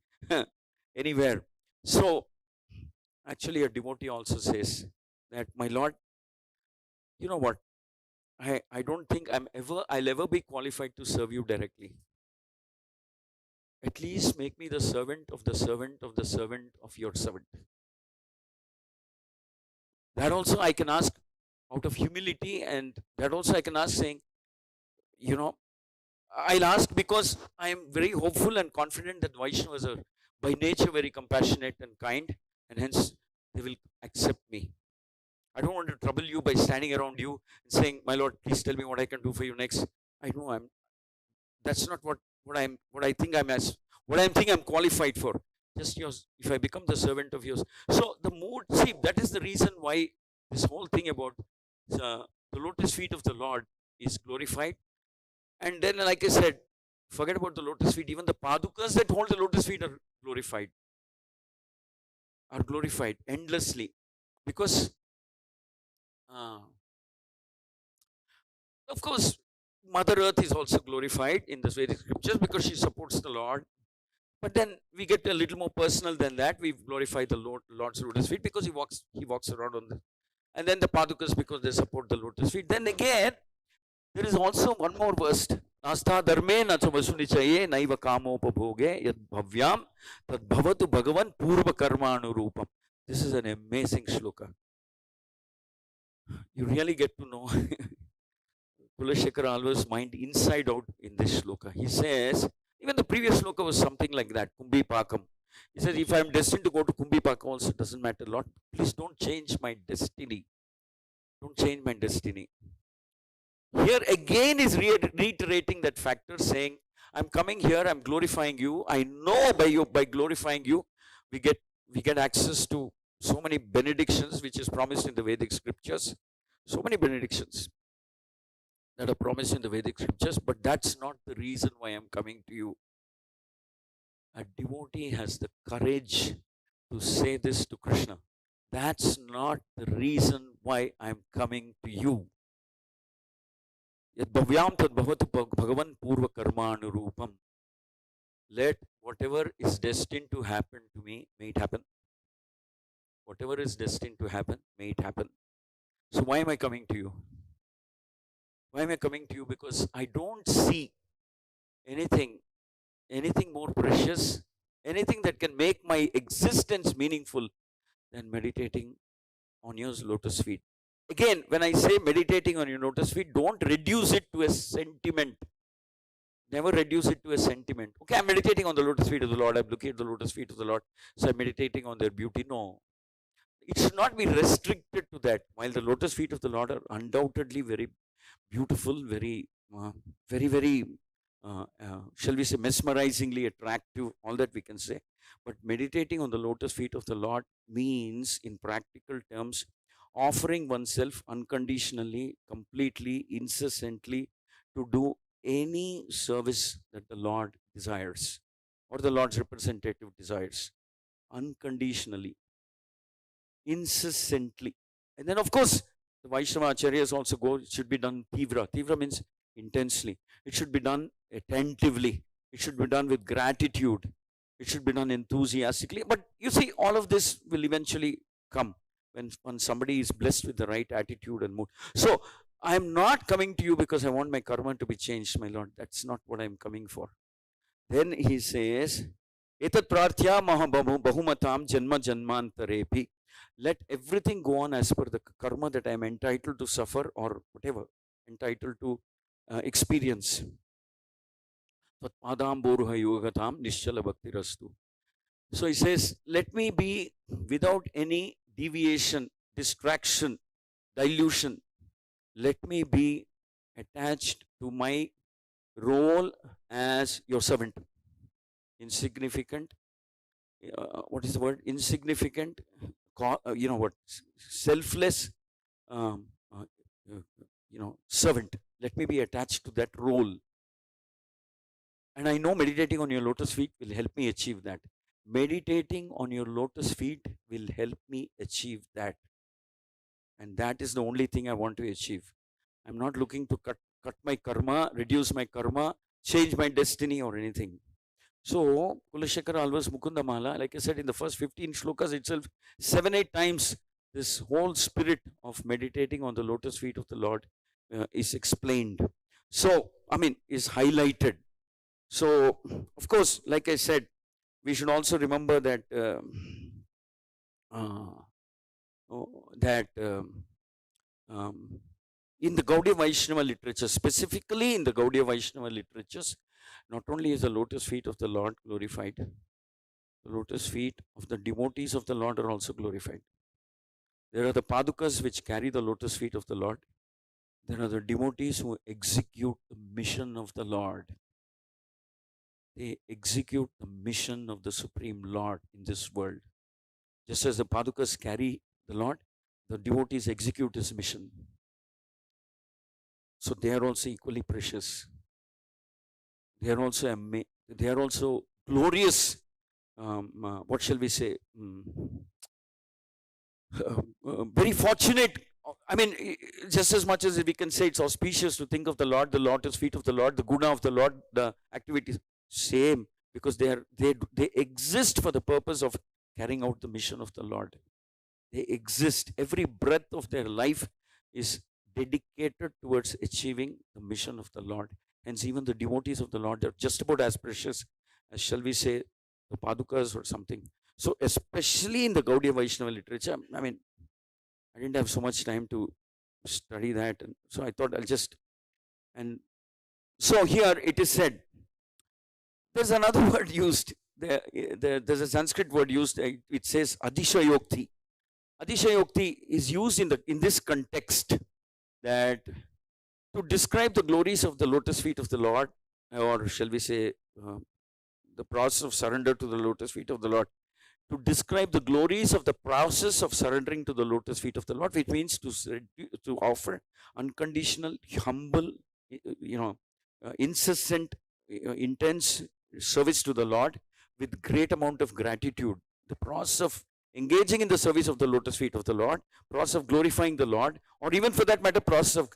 anywhere. So actually a devotee also says that, my Lord, you know what? I don't think I'll ever be qualified to serve you directly. At least make me the servant of the servant of the servant of your servant. That also I can ask out of humility, and that also I can ask saying, I'll ask because I am very hopeful and confident that Vaishnavas are by nature very compassionate and kind, and hence they will accept me. I don't want to trouble you by standing around you and saying, my Lord, please tell me what I can do for you next. I know that's not what I think I'm qualified for. Just yours, if I become the servant of yours. So the mood, see, that is the reason why this whole thing about the lotus feet of the Lord is glorified. And then, like I said, Forget about the lotus feet. Even the padukas that hold the lotus feet are glorified endlessly. Because, uh, of course, Mother Earth is also glorified in the Vedic scriptures because she supports the Lord. But then we get a little more personal than that. We glorify the Lord's lotus feet because he walks around on the, and then the padukas because they support the lotus feet. Then again, there is also one more verse. Nasta dharme na chamasunichaye naiva kamopabhoge yad bhavyam tad bhavatu bhagavan purva karmanu rupam. This is an amazing shloka. You really get to know Kulashekara always mind inside out in this shloka. He says, even the previous shloka was something like that, Kumbi Pakam. He says, if I am destined to go to Kumbi Pakam also, it doesn't matter, Lord, please don't change my destiny. Don't change my destiny. Here again is reiterating that factor, saying, I'm coming here, I'm glorifying you. I know by glorifying you, we get access to so many benedictions which is promised in the Vedic scriptures. So many benedictions that are promised in the Vedic scriptures, but that's not the reason why I'm coming to you. A devotee has the courage to say this to Krishna. That's not the reason why I'm coming to you. Yad bhavyam tad bhavatu bhagavan purva karmanu rupam. Let whatever is destined to happen to me, may it happen. Whatever is destined to happen, may it happen. So why am I coming to you? Why am I coming to you? Because I don't see anything more precious, anything that can make my existence meaningful than meditating on your lotus feet. Again, when I say meditating on your lotus feet, don't reduce it to a sentiment. Never reduce it to a sentiment. Okay, I'm meditating on the lotus feet of the Lord. I'm looking at the lotus feet of the Lord. So I'm meditating on their beauty. No. It should not be restricted to that. While the lotus feet of the Lord are undoubtedly very beautiful, very, shall we say, mesmerizingly attractive, all that we can say. But meditating on the lotus feet of the Lord means, in practical terms, offering oneself unconditionally, completely, incessantly to do any service that the Lord desires or the Lord's representative desires, unconditionally, incessantly. And then, of course, the Vaishnava Acharyas also go, it should be done tivra. Tivra means intensely. It should be done attentively. It should be done with gratitude. It should be done enthusiastically. But you see, all of this will eventually come when somebody is blessed with the right attitude and mood. So, I am not coming to you because I want my karma to be changed, my Lord. That's not what I am coming for. Then he says, Etat prarthya bahumatam janma janmantarepi. Let everything go on as per the karma that I am entitled to suffer or whatever, entitled to experience. Padam boruha yogatam nischala bhakti rastu. So he says, let me be without any deviation, distraction, dilution. Let me be attached to my role as your servant. Insignificant. What is the word? Insignificant. Selfless. Servant. Let me be attached to that role. And I know meditating on your lotus feet will help me achieve that. Meditating on your lotus feet will help me achieve that. And that is the only thing I want to achieve. I'm not looking to cut my karma, reduce my karma, change my destiny or anything. So, Kulashekara always Mukunda Mala, like I said in the first 15 shlokas itself, 7-8 times this whole spirit of meditating on the lotus feet of the Lord is explained. So, is highlighted. So, of course, like I said, we should also remember that in the Gaudiya Vaishnava literature, specifically in the Gaudiya Vaishnava literatures, not only is the lotus feet of the Lord glorified, the lotus feet of the devotees of the Lord are also glorified. There are the padukas which carry the lotus feet of the Lord. There are the devotees who execute the mission of the Lord. They execute the mission of the Supreme Lord in this world. Just as the padukas carry the Lord, the devotees execute his mission. So they are also equally precious. they are also glorious. What shall we say? Very fortunate. I mean, just as much as we can say it's auspicious to think of the Lord, the lotus feet of the Lord, the guna of the Lord, the activities, same, because they exist for the purpose of carrying out the mission of the Lord. They exist. Every breath of their life is dedicated towards achieving the mission of the Lord. Hence, even the devotees of the Lord are just about as precious as, shall we say, the padukas or something. So, especially in the Gaudiya Vaishnava literature, I mean, I didn't have so much time to study that, and so I thought I'll just. And so here it is said, there's another word used. There's a Sanskrit word used. It says adishayokti. Adishayokti is used in this context, that to describe the glories of the lotus feet of the Lord, or shall we say, the process of surrender to the lotus feet of the Lord, to describe the glories of the process of surrendering to the lotus feet of the Lord, which means to offer unconditional, humble, incessant, intense service to the Lord with great amount of gratitude. The process of engaging in the service of the lotus feet of the Lord, process of glorifying the Lord, or even for that matter, process of,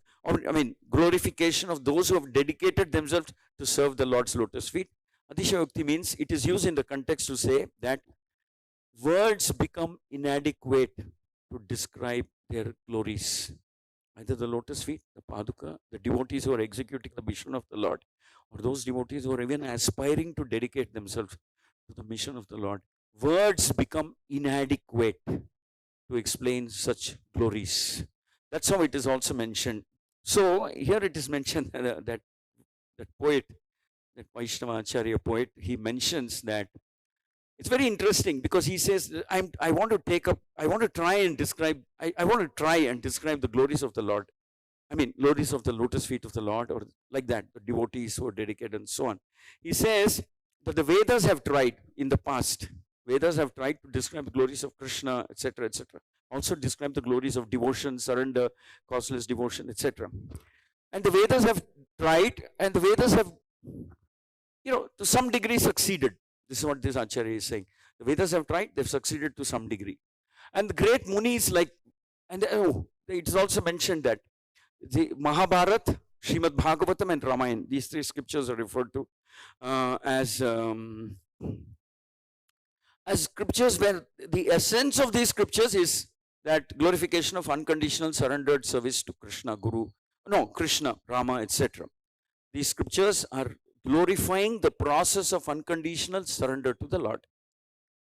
glorification of those who have dedicated themselves to serve the Lord's lotus feet. Adishayokti means it is used in the context to say that words become inadequate to describe their glories. Either the lotus feet, the paduka, the devotees who are executing the mission of the Lord, or those devotees who are even aspiring to dedicate themselves to the mission of the Lord. Words become inadequate to explain such glories. That's how it is also mentioned. So here it is mentioned that poet, that Vaishnava Acharya poet, he mentions that it's very interesting, because he says, I want to try and describe the glories of the Lord. Glories of the lotus feet of the Lord, or like that, the devotees who are dedicated and so on. He says that the Vedas have tried in the past. Vedas have tried to describe the glories of Krishna, etc., etc. Also describe the glories of devotion, surrender, causeless devotion, etc. And the Vedas have tried, and the Vedas have, to some degree succeeded. This is what this Acharya is saying. The Vedas have tried, they've succeeded to some degree. And the great Munis, it is also mentioned that the Mahabharata, Srimad Bhagavatam, and Ramayana, these three scriptures are referred to as scriptures where the essence of these scriptures is that glorification of unconditional surrendered service to Krishna, Krishna, Rama, etc. These scriptures are glorifying the process of unconditional surrender to the Lord.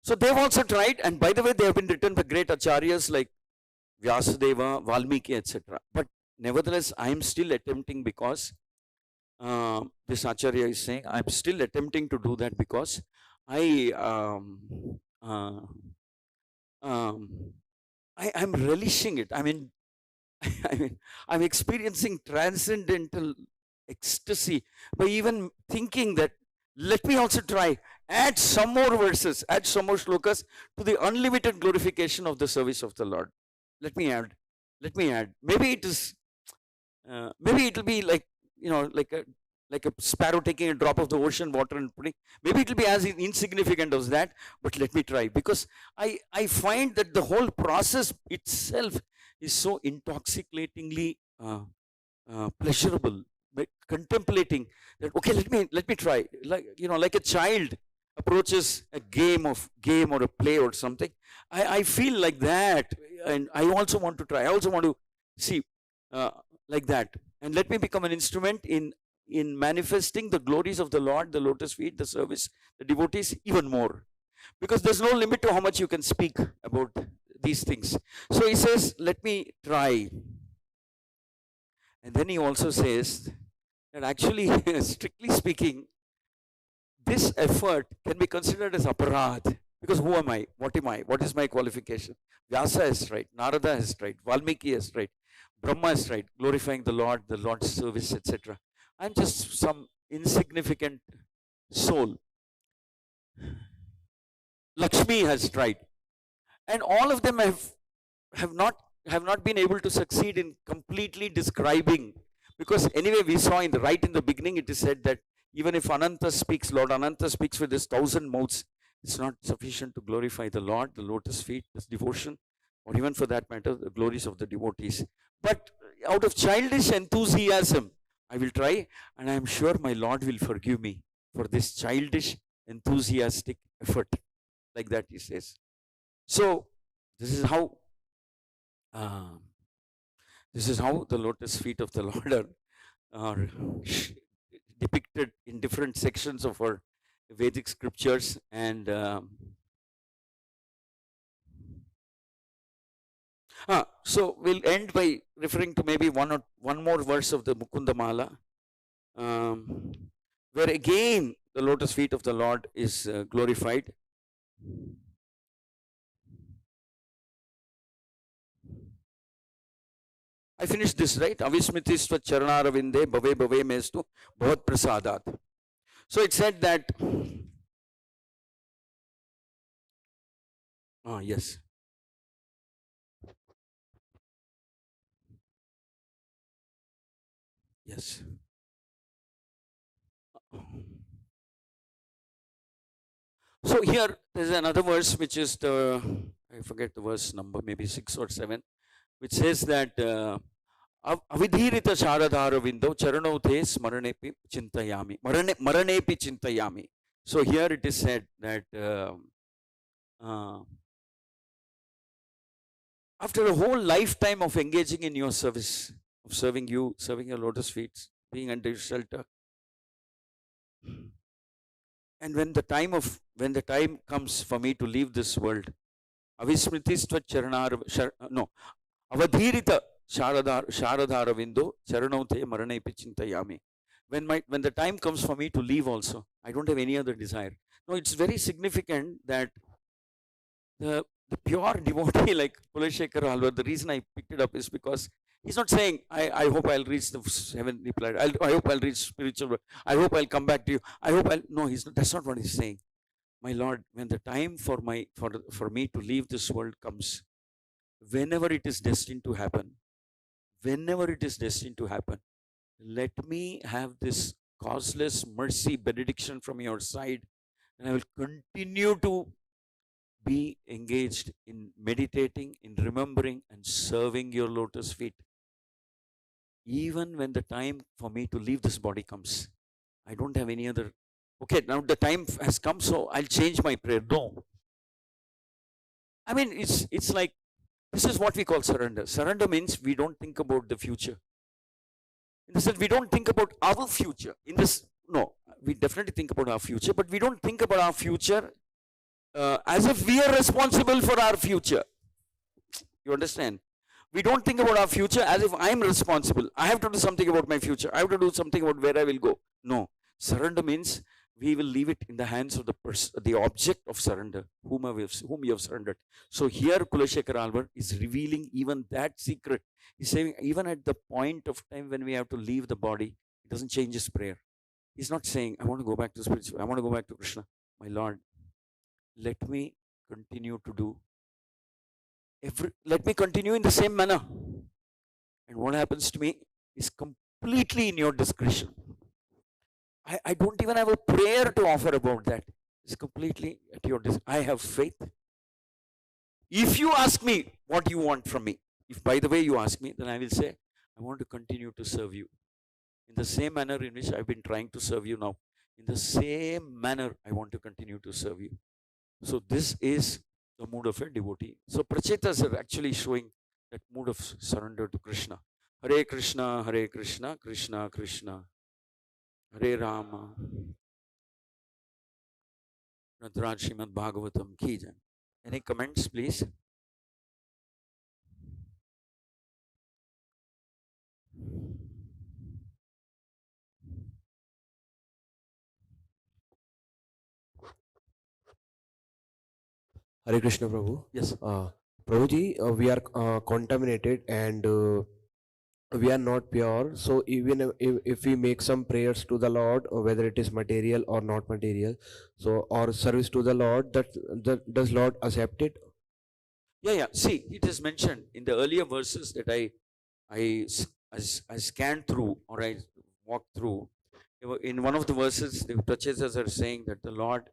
So they've also tried, and by the way, they have been written by great acharyas like Vyasadeva, Valmiki, etc. But nevertheless, I am still attempting, because this acharya is saying, I am still attempting to do that, because I'm relishing it. I'm experiencing transcendental ecstasy by even thinking that, let me also try, add some more verses, add some more shlokas to the unlimited glorification of the service of the Lord. Let me add. Maybe it is, maybe it will be like a sparrow taking a drop of the ocean water and putting. Maybe it will be as insignificant as that, but let me try, because I find that the whole process itself is so intoxicatingly pleasurable. Contemplating that, okay, let me try, like a child approaches a game or a play or something. I feel like that, and I also want to try. I also want to see like that, and let me become an instrument in manifesting the glories of the Lord, the lotus feet, the service, the devotees, even more, because there's no limit to how much you can speak about these things. So he says, let me try. And then he also says that actually, strictly speaking, this effort can be considered as aparadh, because who am I? What am I? What is my qualification? Vyasa has tried, Narada has tried, Valmiki has tried, Brahma has tried, glorifying the Lord's service, etc. I'm just some insignificant soul. Lakshmi has tried, and all of them have not been able to succeed in completely describing, because anyway we saw right in the beginning it is said that Even if Ananta speaks, Lord Ananta speaks with his 1,000 mouths, it's not sufficient to glorify the Lord, the lotus feet, this devotion, or even for that matter, the glories of the devotees. But out of childish enthusiasm, I will try, and I am sure my Lord will forgive me for this childish, enthusiastic effort. Like that, he says. So, this is how uh, the lotus feet of the Lord are depicted in different sections of our Vedic scriptures. And so we'll end by referring to maybe one more verse of the Mukunda Mala, where again the lotus feet of the Lord is glorified. I finished this, right? Avismritisva charanaravinde bhave mestu bhavat prasadat. So it said that, yes. Yes. So here there's another verse which is I forget the verse number, maybe 6 or 7, which says that avidhirita sharadhara vindo charanote smaranepi chintayami maranepi chintayami. So here it is said that after a whole lifetime of engaging in your service, of serving you, serving your lotus feet, being under your shelter, and when the time comes for me to leave this world, avismritistva avadhirita sharadhara vindo charanote marane pichintayami. When the time comes for me to leave also, I don't have any other desire. No, it's very significant that the pure devotee like Kuleshekar Alvar, the reason I picked it up is because he's not saying, I hope I'll reach the heavenly planet. I hope I'll reach spiritual world. I hope I'll come back to you. No, that's not what he's saying. My Lord, when the time for me to leave this world comes, whenever it is destined to happen, let me have this causeless mercy benediction from your side, and I will continue to be engaged in meditating, in remembering and serving your lotus feet. Even when the time for me to leave this body comes, I don't have any other, okay, now the time has come, so I'll change my prayer. No. I mean, it's like, this is what we call surrender. Surrender means we don't think about the future. In the sense, we don't think about our future. No, we definitely think about our future, but we don't think about our future as if we are responsible for our future. You understand? We don't think about our future as if I am responsible. I have to do something about my future. I have to do something about where I will go. No. Surrender means we will leave it in the hands of the object of surrender, whom we have surrendered. So here Kuleshekar Alvar is revealing even that secret. He's saying even at the point of time when we have to leave the body, he doesn't change his prayer. He's not saying, I want to go back to spiritual, I want to go back to Krishna. My Lord, let me continue to do let me continue in the same manner. And what happens to me is completely in your discretion. I don't even have a prayer to offer about that. It's completely at your discretion. I have faith. If you ask me what you want from me, if by the way you ask me, then I will say, I want to continue to serve you in the same manner in which I've been trying to serve you now. In the same manner, I want to continue to serve you. So this is the mood of a devotee. So prachetas are actually showing that mood of surrender to Krishna. Hare Krishna, Hare Krishna, Krishna Krishna, Hare Rama. Nataraj Srimad Bhagavatam ki jai. Any comments, please? Hare Krishna, Prabhu. Yes. Prabhuji, we are contaminated and we are not pure. So even if we make some prayers to the Lord, or whether it is material or not material, so or service to the Lord, that does Lord accept it? Yeah. See, it is mentioned in the earlier verses that I scanned through or I walked through. In one of the verses, the purchasers are saying that the Lord,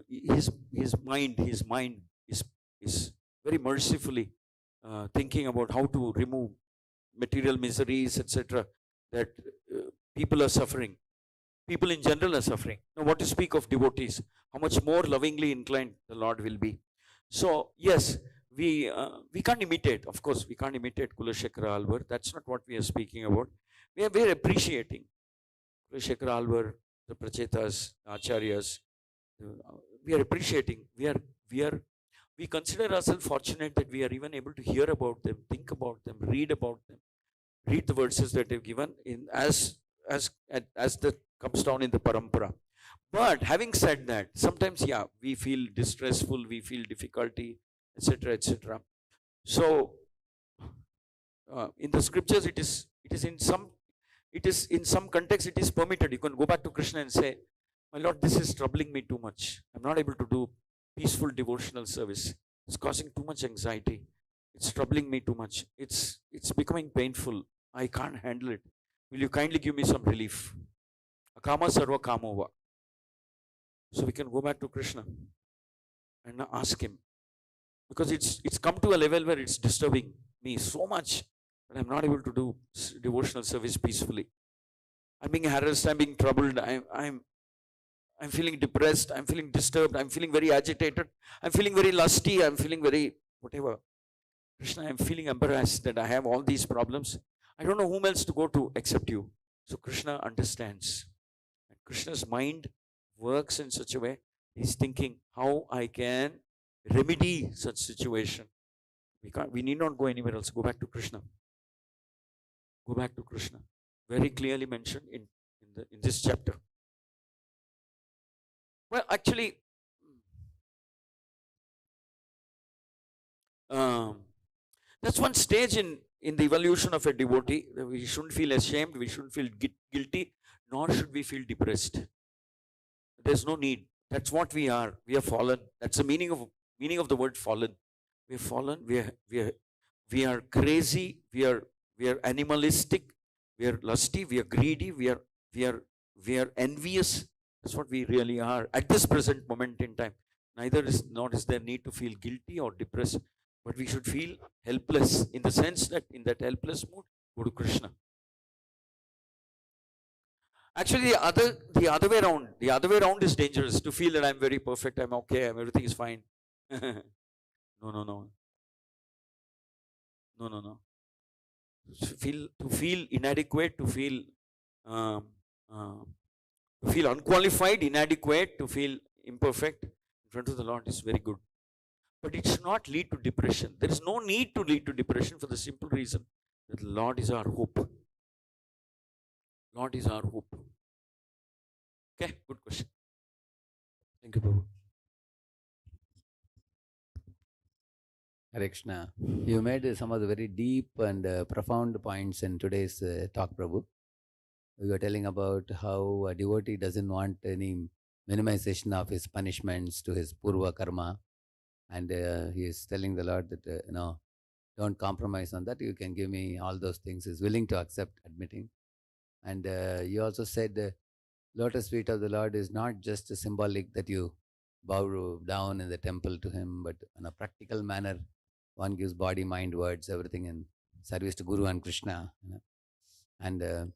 his mind is very mercifully thinking about how to remove material miseries, etc. That people are suffering. People in general are suffering. Now, what to speak of devotees? How much more lovingly inclined the Lord will be. So, yes, we can't imitate. Of course, we can't imitate Kulashekara Alvar. That's not what we are speaking about. We are appreciating Kulashekara Alvar, the Prachetas, Acharyas. We are appreciating. We consider ourselves fortunate that we are even able to hear about them, think about them, read about them, read the verses that they've given in as that comes down in the parampara. But having said that, sometimes we feel distressful, we feel difficulty, etc., etc. So in the scriptures, it is in some context it is permitted. You can go back to Krishna and say, "My Lord, this is troubling me too much. I'm not able to do peaceful devotional service. It's causing too much anxiety. It's troubling me too much. It's becoming painful. I can't handle it. Will you kindly give me some relief?" Akama sarva kamova. So we can go back to Krishna and ask him, because it's come to a level where it's disturbing me so much that I'm not able to do devotional service peacefully. I'm being harassed. I'm being troubled. I'm feeling depressed. I'm feeling disturbed. I'm feeling very agitated. I'm feeling very lusty. I'm feeling very whatever. Krishna, I'm feeling embarrassed that I have all these problems. I don't know whom else to go to except you. So Krishna understands. And Krishna's mind works in such a way, he's thinking how I can remedy such situation. We need not go anywhere else. Go back to Krishna. Go back to Krishna. Very clearly mentioned in this chapter. Well, actually, that's one stage in the evolution of a devotee. We shouldn't feel ashamed. We shouldn't feel guilty. Nor should we feel depressed. There's no need. That's what we are. We are fallen. That's the meaning of the word fallen. We are fallen. We are crazy. We are animalistic. We are lusty. We are greedy. We are envious. That's what we really are at this present moment in time. Nor is there need to feel guilty or depressed, but we should feel helpless, in the sense that in that helpless mood, go to Krishna. Actually, the other way around is dangerous. To feel that I'm very perfect, I'm okay, everything is fine. No, no, no, no, no, no. To feel inadequate, um, uh, to feel unqualified, inadequate, to feel imperfect in front of the Lord is very good. But it should not lead to depression. There is no need to lead to depression, for the simple reason that the Lord is our hope. Lord is our hope. Okay, good question. Thank you, Prabhu. Hare Krishna. You made some of the very deep and profound points in today's talk, Prabhu. We were telling about how a devotee doesn't want any minimization of his punishments to his purva karma, and he is telling the Lord that don't compromise on that. You can give me all those things. He's willing to accept, admitting. And you also said the lotus feet of the Lord is not just a symbolic that you bow down in the temple to him, but in a practical manner, one gives body, mind, words, everything in service to Guru and Krishna. And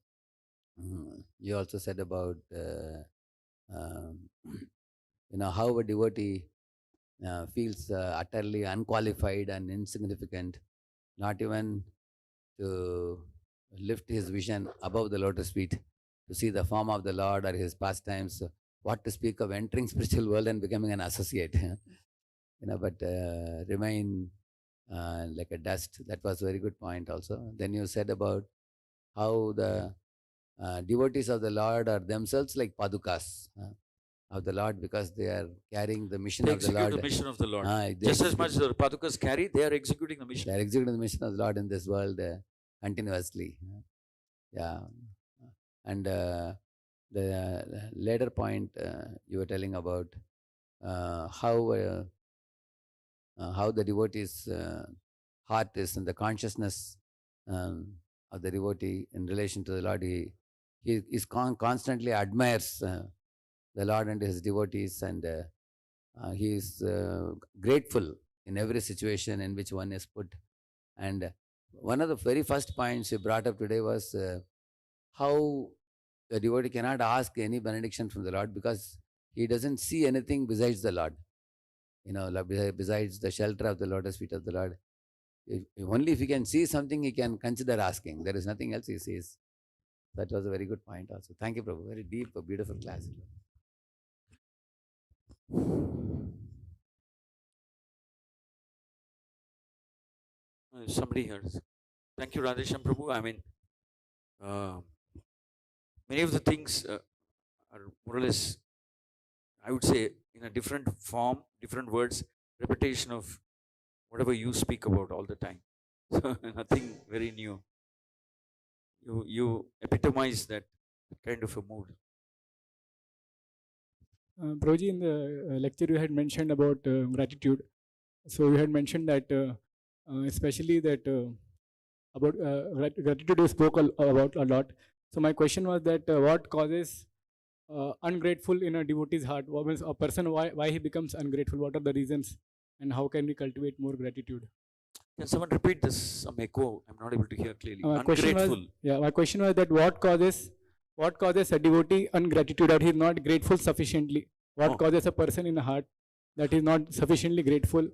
you also said about um, how a devotee feels utterly unqualified and insignificant, not even to lift his vision above the lotus feet, to see the form of the Lord or his pastimes. What to speak of entering spiritual world and becoming an associate, but remain like a dust. That was a very good point also. Then you said about how the devotees of the Lord are themselves like padukas of the Lord, because they are carrying the mission They of the execute Lord. the mission of the Lord. They Just as execute- much as the padukas carry, they are executing the mission. they are executing the mission of the Lord in this world continuously. Yeah. And the later point you were telling about how the devotee's heart is, and the consciousness of the devotee in relation to the Lord. he is constantly admires the Lord and his devotees, and he is grateful in every situation in which one is put. And one of the very first points he brought up today was how the devotee cannot ask any benediction from the Lord because he doesn't see anything besides the Lord. Besides the shelter of the lotus feet of the Lord. Only if he can see something, he can consider asking. There is nothing else he sees. That was a very good point also. Thank you, Prabhu. Very deep, beautiful class. Somebody here. Thank you, Radhesham Prabhu. I mean, many of the things are more or less, I would say, in a different form, different words, repetition of whatever you speak about all the time. So nothing very new. You epitomize that kind of a mood. Prabhuji, in the lecture you had mentioned about gratitude. So you had mentioned that especially that about gratitude you spoke about a lot. So my question was that what causes ungrateful in a devotee's heart? What means a person, why he becomes ungrateful? What are the reasons, and how can we cultivate more gratitude? Can someone repeat this? Some echo. I'm not able to hear clearly. My Ungrateful. My question was that what causes a devotee ungratitude, that he is not grateful sufficiently? What causes a person in the heart that is not sufficiently grateful,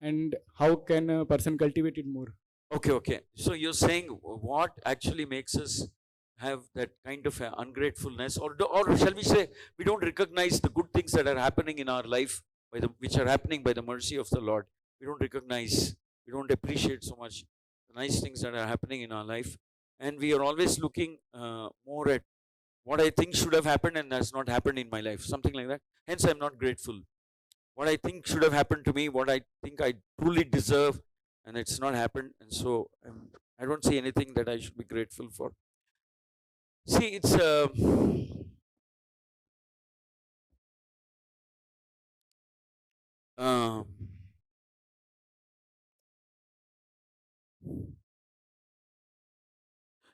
and how can a person cultivate it more? Okay. So you're saying what actually makes us have that kind of ungratefulness, or shall we say, we don't recognize the good things that are happening in our life, which are happening by the mercy of the Lord. We don't recognize, we don't appreciate so much the nice things that are happening in our life, and we are always looking more at what I think should have happened and has not happened in my life, something like that. Hence, I'm not grateful. What I think should have happened to me, what I think I truly deserve, and it's not happened, and so I don't see anything that I should be grateful for. See, it's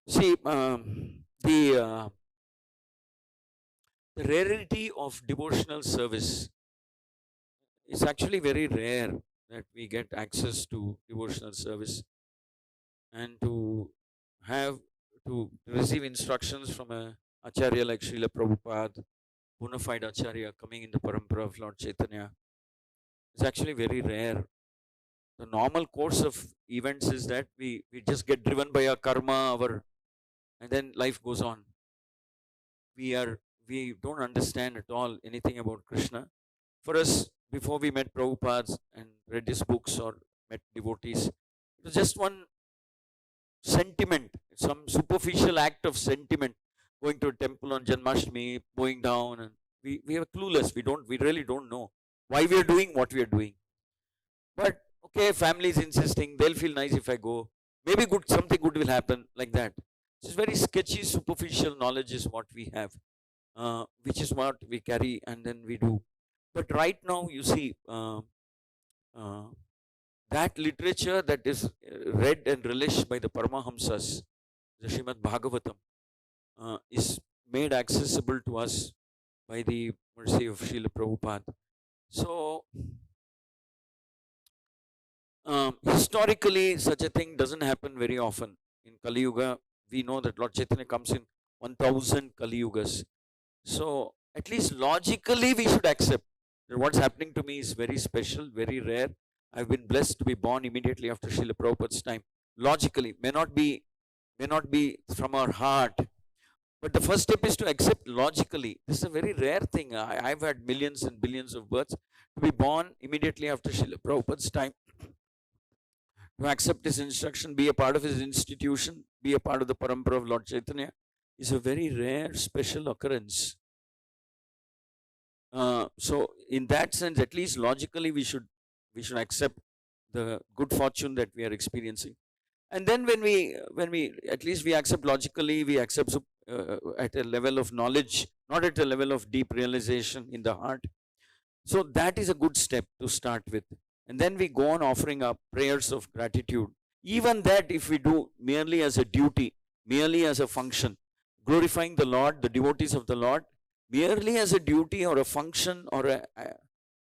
see the rarity of devotional service is actually very rare that we get access to devotional service and to receive instructions from a Acharya like Srila Prabhupada, bona fide Acharya coming in the parampara of Lord Chaitanya. It's actually very rare. The normal course of events is that we just get driven by our karma, and then life goes on. We don't understand at all anything about Krishna. For us, before we met Prabhupada and read his books or met devotees, it was just one sentiment, some superficial act of sentiment, going to a temple on Janmashtami, bowing down, and we are clueless. We really don't know why we are doing what we are doing. But okay, family is insisting, they'll feel nice if I go. Maybe something good will happen, like that. It's very sketchy, superficial knowledge is what we have, which is what we carry and then we do. But right now, you see, that literature that is read and relished by the Paramahamsas, the Srimad Bhagavatam, is made accessible to us by the mercy of Srila Prabhupada. So, historically, such a thing doesn't happen very often. In Kali Yuga, we know that Lord Chaitanya comes in 1000 Kali Yugas. So, at least logically, we should accept that what's happening to me is very special, very rare. I've been blessed to be born immediately after Srila Prabhupada's time. Logically, may not be from our heart. But the first step is to accept logically. This is a very rare thing. I've had millions and billions of births. To be born immediately after Srila Prabhupada's time, to accept his instruction, be a part of his institution, be a part of the parampara of Lord Chaitanya, is a very rare, special occurrence. So, in that sense, at least logically, we should accept the good fortune that we are experiencing. And then when we at least we accept logically, we accept at a level of knowledge, not at a level of deep realization in the heart. So that is a good step to start with. And then we go on offering up prayers of gratitude. Even that, if we do merely as a duty, merely as a function, glorifying the Lord, the devotees of the Lord, merely as a duty or a function or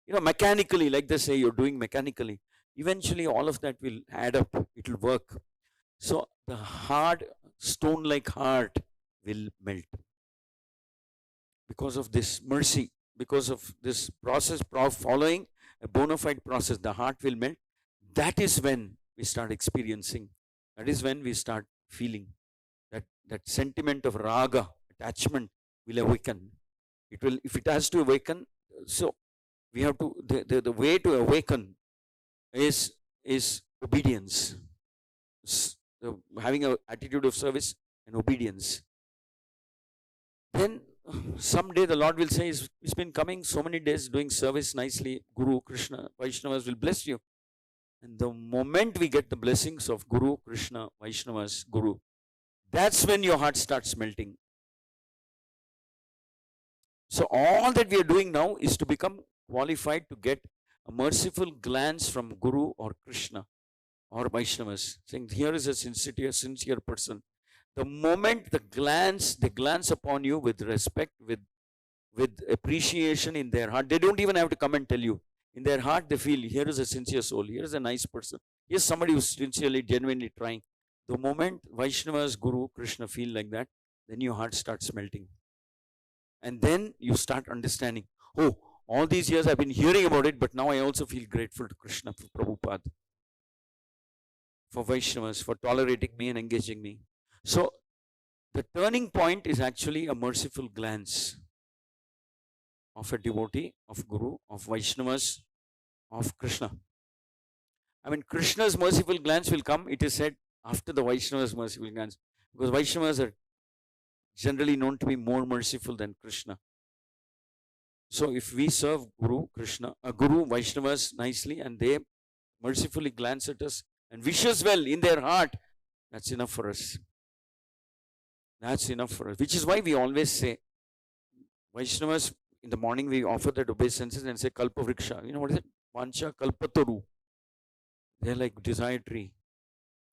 mechanically, like they say, you're doing mechanically. Eventually, all of that will add up. It will work. So the hard, stone-like heart will melt because of this mercy, because of this process, following a bona fide process. The heart will melt. That is when we start experiencing. That is when we start feeling that sentiment of raga, attachment, will awaken. It will, if it has to awaken. So we have to, the way to awaken is obedience, having an attitude of service and obedience. Then someday the Lord will say, he's been coming so many days doing service nicely. Guru, Krishna, Vaishnavas will bless you. And the moment we get the blessings of Guru, Krishna, Vaishnavas, Guru, that's when your heart starts melting. So all that we are doing now is to become qualified to get a merciful glance from Guru or Krishna or Vaishnavas, saying, here is a sincere person. The moment they glance upon you with respect, with appreciation in their heart. They don't even have to come and tell you. In their heart, they feel, here is a sincere soul, here is a nice person, here's somebody who's sincerely, genuinely trying. The moment Vaishnavas, Guru, Krishna feel like that, then your heart starts melting. And then you start understanding, oh, all these years I've been hearing about it, but now I also feel grateful to Krishna, for Prabhupada, for Vaishnavas, for tolerating me and engaging me. So the turning point is actually a merciful glance of a devotee, of Guru, of Vaishnavas, of Krishna. I mean, Krishna's merciful glance will come, it is said, after the Vaishnava's merciful glance, because Vaishnavas are generally known to be more merciful than Krishna. So if we serve Guru, Vaishnavas nicely, and they mercifully glance at us and wish us well in their heart, that's enough for us. That's enough for us. Which is why we always say, Vaishnavas, in the morning we offer that obeisances and say Kalpa Vriksha. You know what is it? Vancha Kalpataru. They're like desire tree.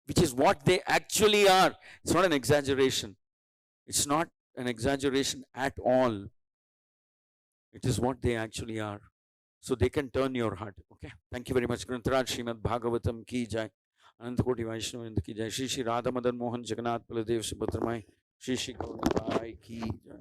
Which is what they actually are. It's not an exaggeration. It's not an exaggeration at all. It is what they actually are. So they can turn your heart. Okay. Thank you very much. Grantaraj Srimad Bhagavatam ki jai. Anantakoti Vaishnava ki jai. Shri Shri Radha Madan Mohan Jagannath Baladev Subhadramai. Shri Shri Gauranga ki jai.